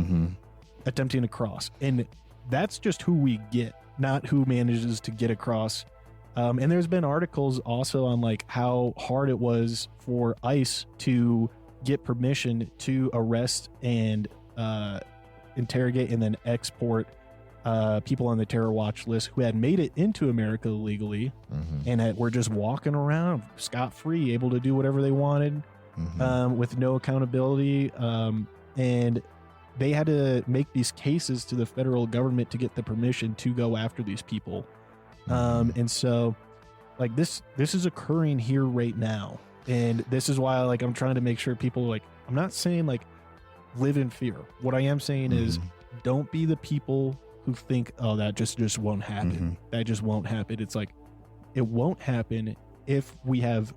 attempting to cross. And that's just who we get, not who manages to get across. And there's been articles also on like how hard it was for ICE to get permission to arrest and interrogate and then export people on the terror watch list who had made it into America illegally and were just walking around scot-free, able to do whatever they wanted with no accountability. And they had to make these cases to the federal government to get the permission to go after these people. And so like this is occurring here right now. And this is why like I'm trying to make sure people like, I'm not saying like live in fear. What I am saying is don't be the people who think, oh, that just won't happen. That just won't happen. It's like, it won't happen if we have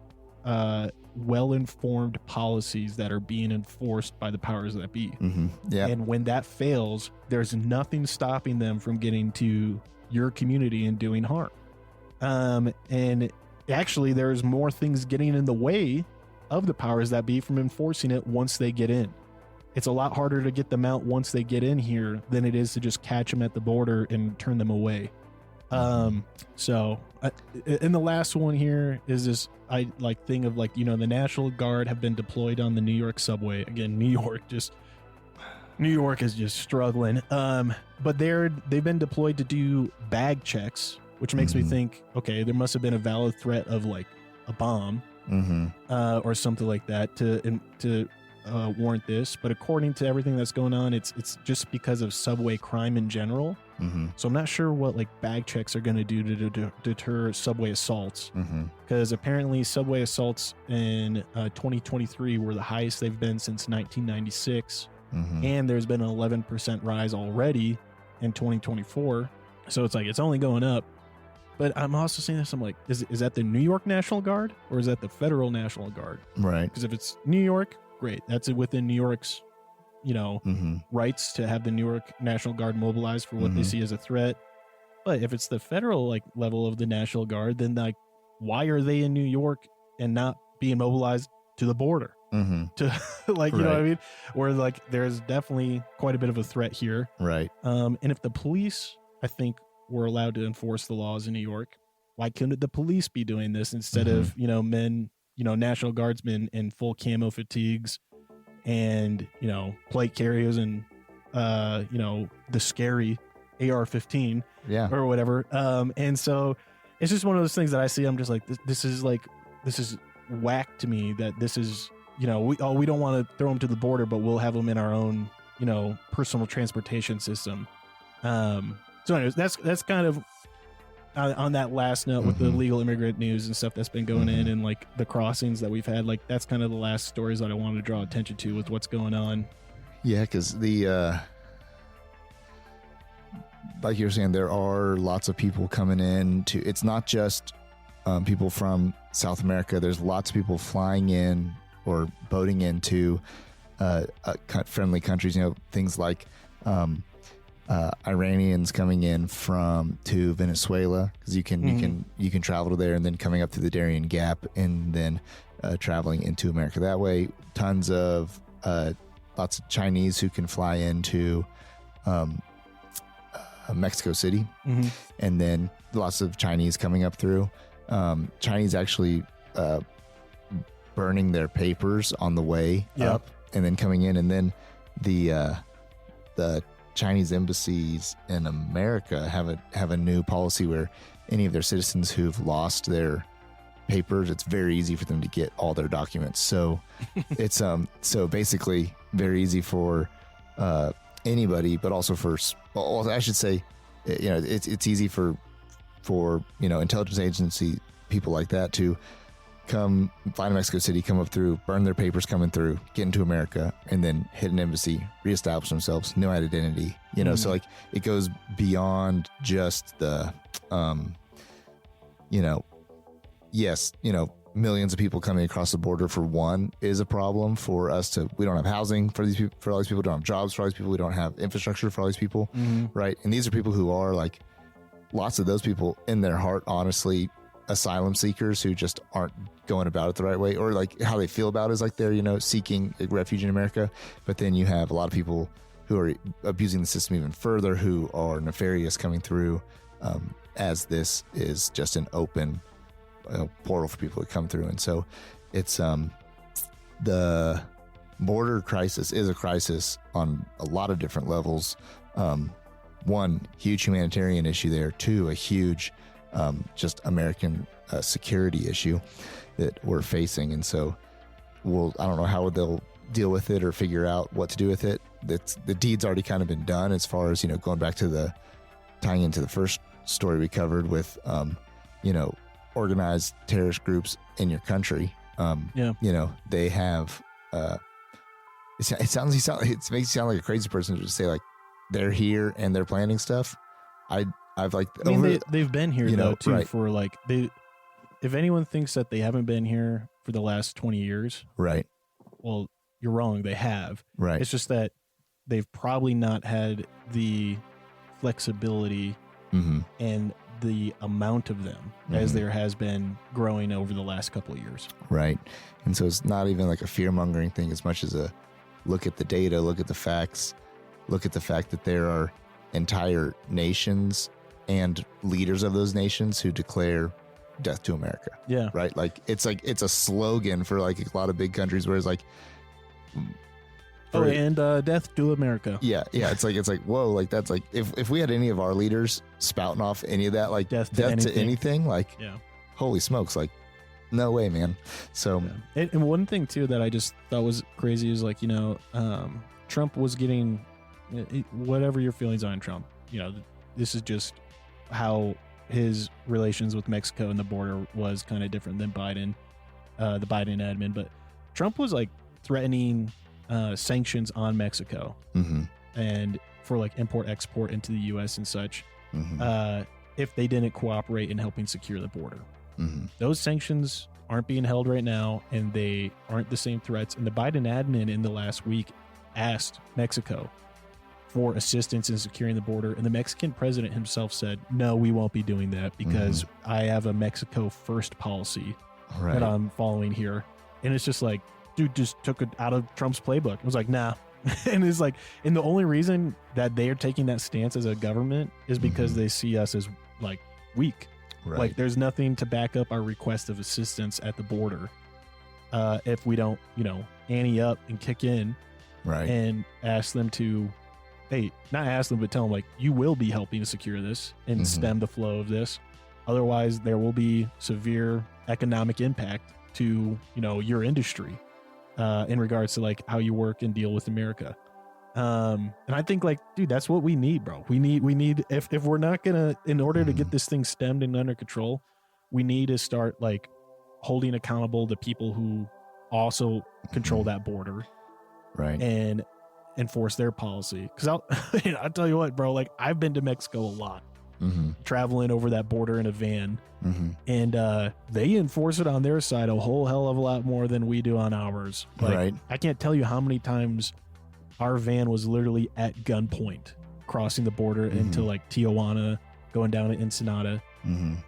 well-informed policies that are being enforced by the powers that be. Yeah. And when that fails, there's nothing stopping them from getting to your community and doing harm. And actually, there's more things getting in the way of the powers that be from enforcing it once they get in. It's a lot harder to get them out once they get in here than it is to just catch them at the border and turn them away. So and the last one here is this thing of like, you know, the National Guard have been deployed on the New York subway. Again, New York is just struggling. But they've been deployed to do bag checks, which makes me think, okay, there must have been a valid threat of like a bomb or something like that to warrant this. But according to everything that's going on, it's just because of subway crime in general. So I'm not sure what like bag checks are going to do to deter subway assaults, because apparently subway assaults in 2023 were the highest they've been since 1996, and there's been an 11% rise already in 2024. So it's like it's only going up. But I'm also saying this, I'm like, is that the New York National Guard or is that the Federal National Guard? Right. Because if it's New York, great. That's within New York's, you know, rights to have the New York National Guard mobilized for what they see as a threat. But if it's the federal like level of the National Guard, then like, why are they in New York and not being mobilized to the border? To like, you know what I mean? Where like there's definitely quite a bit of a threat here. Right. And if the police, I think, were allowed to enforce the laws in New York, why couldn't the police be doing this instead of, you know, men, you know, National Guardsmen in full camo fatigues and, you know, plate carriers and, you know, the scary AR-15 or whatever. And so it's just one of those things that I see. I'm just like, this is whack to me that this is, you know, we don't want to throw them to the border, but we'll have them in our own, you know, personal transportation system. So anyways, that's kind of on that last note with the illegal immigrant news and stuff that's been going in and like the crossings that we've had. Like that's kind of the last stories that I wanted to draw attention to with what's going on. Yeah, because the like you were saying, there are lots of people coming in to. It's not just people from South America. There's lots of people flying in or boating into friendly countries. You know, things like. Iranians coming in to Venezuela because you can travel to there and then coming up through the Darien Gap and then traveling into America that way. Tons of lots of Chinese who can fly into Mexico City, and then lots of Chinese coming up through. Chinese actually burning their papers on the way up and then coming in, and then the Chinese embassies in America have a new policy where any of their citizens who've lost their papers, it's very easy for them to get all their documents. So it's so basically very easy for anybody, but also I should say, you know, it's easy for you know, intelligence agency people like that to come fly to Mexico City, come up through, burn their papers coming through, get into America, and then hit an embassy, reestablish themselves, no identity, you know. So like it goes beyond just the, you know, yes, you know, millions of people coming across the border for one is a problem for us we don't have housing for these people, for all these people, we don't have jobs for all these people, we don't have infrastructure for all these people, right? And these are people who are like, lots of those people in their heart, honestly, asylum seekers who just aren't going about it the right way, or like how they feel about it is like they're, you know, seeking refuge in America. But then you have a lot of people who are abusing the system even further, who are nefarious coming through, as this is just an open portal for people to come through. And so it's the border crisis is a crisis on a lot of different levels. One, huge humanitarian issue there. Two, a huge just American security issue that we're facing. And so I don't know how they'll deal with it or figure out what to do with it, the deed's already kind of been done as far as, going back to tying into the first story we covered with, organized terrorist groups in your country. They have, it makes you sound like a crazy person to just say like they're here and they're planning stuff. They've been here though too, right. For like if anyone thinks that they haven't been here for the last 20 years, right? Well, you're wrong. They have. Right. It's just that they've probably not had the flexibility and the amount of them as there has been growing over the last couple of years. Right. And so it's not even like a fear-mongering thing as much as a look at the data, look at the facts, look at the fact that there are entire nations and leaders of those nations who declare death to America. Yeah. Right. Like it's a slogan for like a lot of big countries where it's like, death to America. Yeah. Yeah. It's like, whoa, like that's like, if we had any of our leaders spouting off any of that, like death to anything, like, holy smokes, like no way, man. So, and one thing too, that I just thought was crazy is like, Trump was getting whatever your feelings on Trump, this is just how his relations with Mexico and the border was kind of different than Biden, the Biden admin. But Trump was like threatening sanctions on Mexico and for like import export into the U.S. and such if they didn't cooperate in helping secure the border. Those sanctions aren't being held right now, and they aren't the same threats. And the Biden admin in the last week asked Mexico for assistance in securing the border, and the Mexican president himself said, no, we won't be doing that because I have a Mexico first policy that I'm following here. And it's just like, dude just took it out of Trump's playbook. It was like, nah. And it's like, and the only reason that they are taking that stance as a government is because they see us as like weak. Like there's nothing to back up our request of assistance at the border if we don't, ante up and kick in and ask them to, hey, not ask them, but tell them like, you will be helping to secure this and stem the flow of this. Otherwise, there will be severe economic impact to, your industry in regards to like how you work and deal with America. And I think like, dude, that's what we need, bro. We need, if we're not gonna, in order to get this thing stemmed and under control, we need to start like holding accountable the people who also control that border. Right. And enforce their policy. Because I'll tell you what, bro, like I've been to Mexico a lot, traveling over that border in a van, and they enforce it on their side a whole hell of a lot more than we do on ours. Like, I can't tell you how many times our van was literally at gunpoint crossing the border into like Tijuana, going down to Ensenada.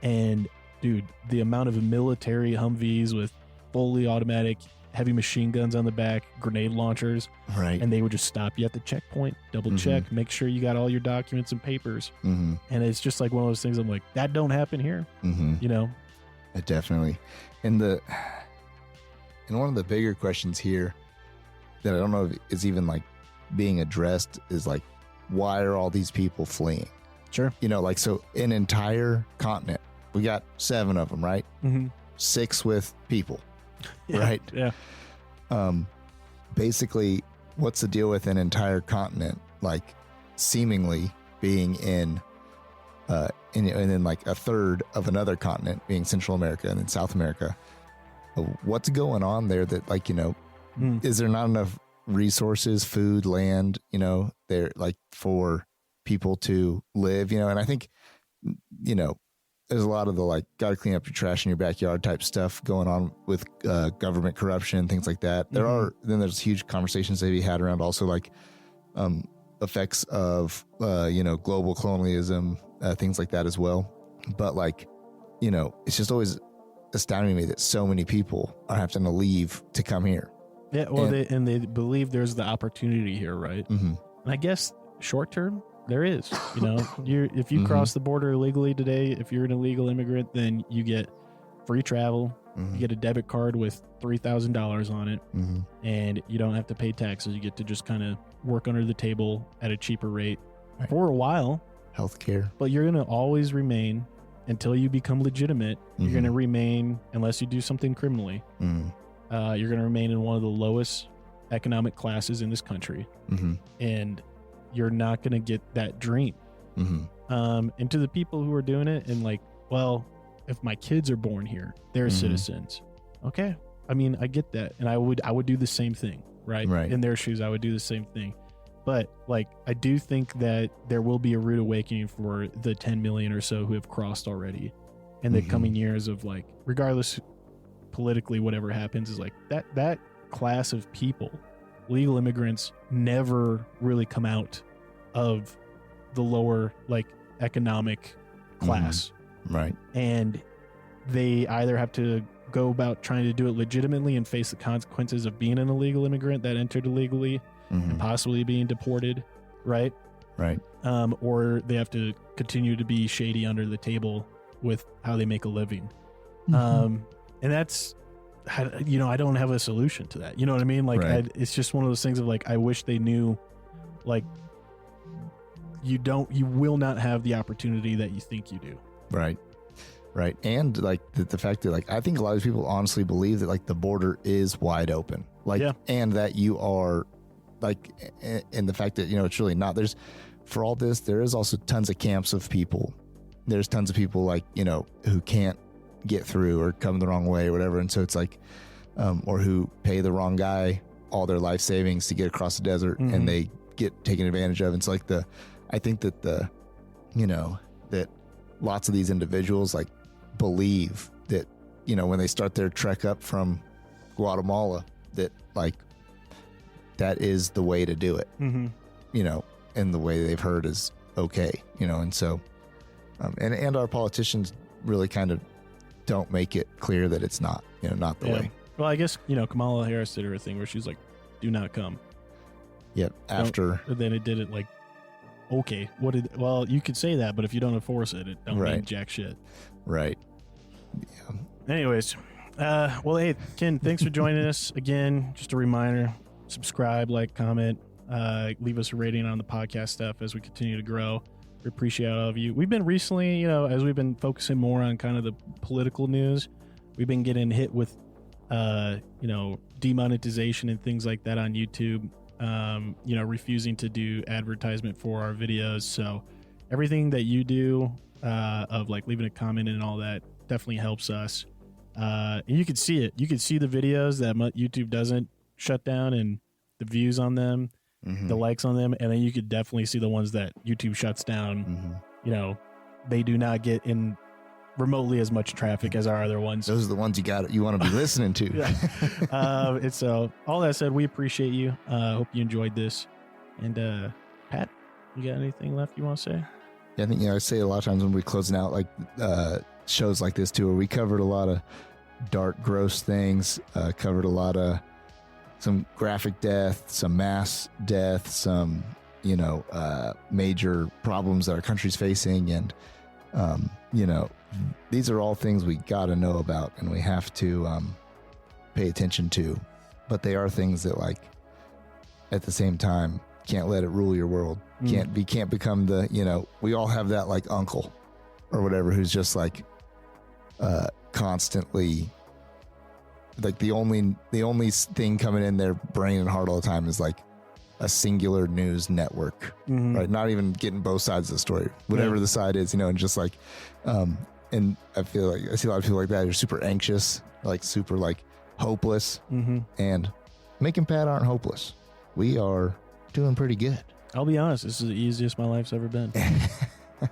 And dude, the amount of military Humvees with fully automatic heavy machine guns on the back, grenade launchers, and they would just stop you at the checkpoint, double check, make sure you got all your documents and papers. And it's just like one of those things I'm like, that don't happen here. Definitely. And one of the bigger questions here that I don't know if is even like being addressed is like, why are all these people fleeing? Sure. Like, so an entire continent, we got 7 of them, right? 6 with people. Right. Yeah. Basically, what's the deal with an entire continent, like seemingly being and then like a third of another continent being Central America and then South America? What's going on there that like, is there not enough resources, food, land, there like for people to live, and I think, there's a lot of the like, got to clean up your trash in your backyard type stuff going on with government corruption, things like that. There's huge conversations that we had around also like effects of, global colonialism, things like that as well. But like, it's just always astounding me that so many people are having to leave to come here. Yeah. Well, they believe there's the opportunity here. Right. And I guess short term, there is, if you cross the border illegally today, if you're an illegal immigrant, then you get free travel. You get a debit card with $3,000 on it, and you don't have to pay taxes. You get to just kind of work under the table at a cheaper rate for a while. Healthcare. But you're going to always remain until you become legitimate. You're going to remain, unless you do something criminally, you're going to remain in one of the lowest economic classes in this country, Mm-hmm. and you're not going to get that dream. Mm-hmm. And to the people who are doing it and like, well, if my kids are born here, they're Mhm. citizens. Okay. I mean, I get that. And I would do the same thing, right? Right. In their shoes, I would do the same thing. But like, I do think that there will be a rude awakening for the 10 million or so who have crossed already in the Mhm. coming years of like, regardless politically, whatever happens is like that class of people, legal immigrants, never really come out of the lower like economic class. Right. And they either have to go about trying to do it legitimately and face the consequences of being an illegal immigrant that entered illegally Mm-hmm. and possibly being deported, right? Right. Or they have to continue to be shady under the table with how they make a living. Mm-hmm. And that's, you know, I don't have a solution to that. You know what I mean? Like, Right. it's just one of those things of like, I wish they knew, like, you will not have the opportunity that you think you do. Right. Right. And like the fact that like, I think a lot of people honestly believe that like the border is wide open, like, Yeah. and that you are like, and the fact that, you know, it's really not, there's, for all this, there is also tons of camps of people. There's tons of people like, you know, who can't get through or come the wrong way or whatever. And so it's like, or who pay the wrong guy all their life savings to get across the desert Mhm. and they get taken advantage of. And it's like I think that you know, that lots of these individuals like believe that, you know, when they start their trek up from Guatemala, that like, that is the way to do it, Mm-hmm. you know, and the way they've heard is okay, you know, and so, and our politicians really kind of don't make it clear that it's not, you know, not the way. Well, I guess, you know, Kamala Harris did her thing where she's like, do not come. Yep. After, And then it did it like, okay, well, you could say that, but if you don't enforce it, it don't mean Right. jack shit. right. Anyways, well, hey, Ken, thanks for joining us again. Just a reminder, subscribe, like, comment, leave us a rating on the podcast stuff as we continue to grow. We appreciate all of you. We've been recently, you know, as we've been focusing more on kind of the political news, we've been getting hit with, you know, demonetization and things like that on YouTube, you know, refusing to do advertisement for our videos. So everything that you do, of like leaving a comment and all that definitely helps us. And you can see it. You can see the videos that YouTube doesn't shut down and the views on them, Mhm. the likes on them. And then you could definitely see the ones that YouTube shuts down. Mhm. You know, they do not get in remotely as much traffic as our other ones. Those are the ones you want to be listening to. Yeah. And so all that said, we appreciate you. Hope you enjoyed this. And Pat, you got anything left you want to say? Yeah, I think, you know, I say a lot of times when we're closing out like shows like this too, where we covered a lot of dark, gross things, covered a lot of some graphic death, some mass death, some, you know, major problems that our country's facing. And, you know, these are all things we got to know about and we have to pay attention to. But they are things that, like, at the same time, can't let it rule your world. Can't become the, you know, we all have that like uncle or whatever who's just like constantly like the only thing coming in their brain and heart all the time is like a singular news network, right? Not even getting both sides of the story, whatever the side is, you know, and just like, and I feel like I see a lot of people like that. They're super anxious, like super like hopeless, and Mick and Pat aren't hopeless. We are doing pretty good. I'll be honest, this is the easiest my life's ever been.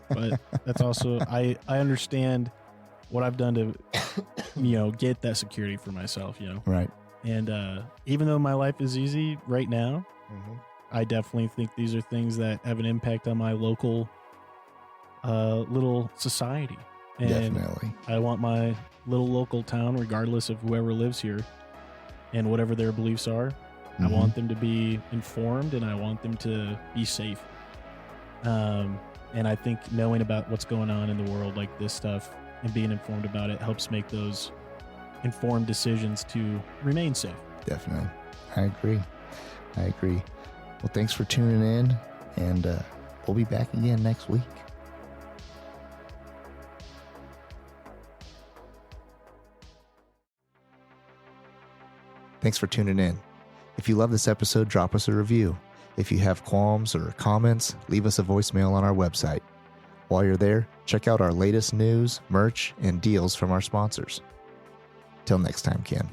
But that's also, I understand what I've done to, you know, get that security for myself, you know? Right. And even though my life is easy right now, I definitely think these are things that have an impact on my local little society. And Definitely. I want my little local town, regardless of whoever lives here and whatever their beliefs are, I want them to be informed and I want them to be safe. And I think knowing about what's going on in the world, like this stuff, and being informed about it helps make those informed decisions to remain safe. Definitely. I agree. Well, thanks for tuning in, and we'll be back again next week. Thanks for tuning in. If you love this episode, drop us a review. If you have qualms or comments, leave us a voicemail on our website. While you're there, check out our latest news, merch, and deals from our sponsors. Till next time, Ken.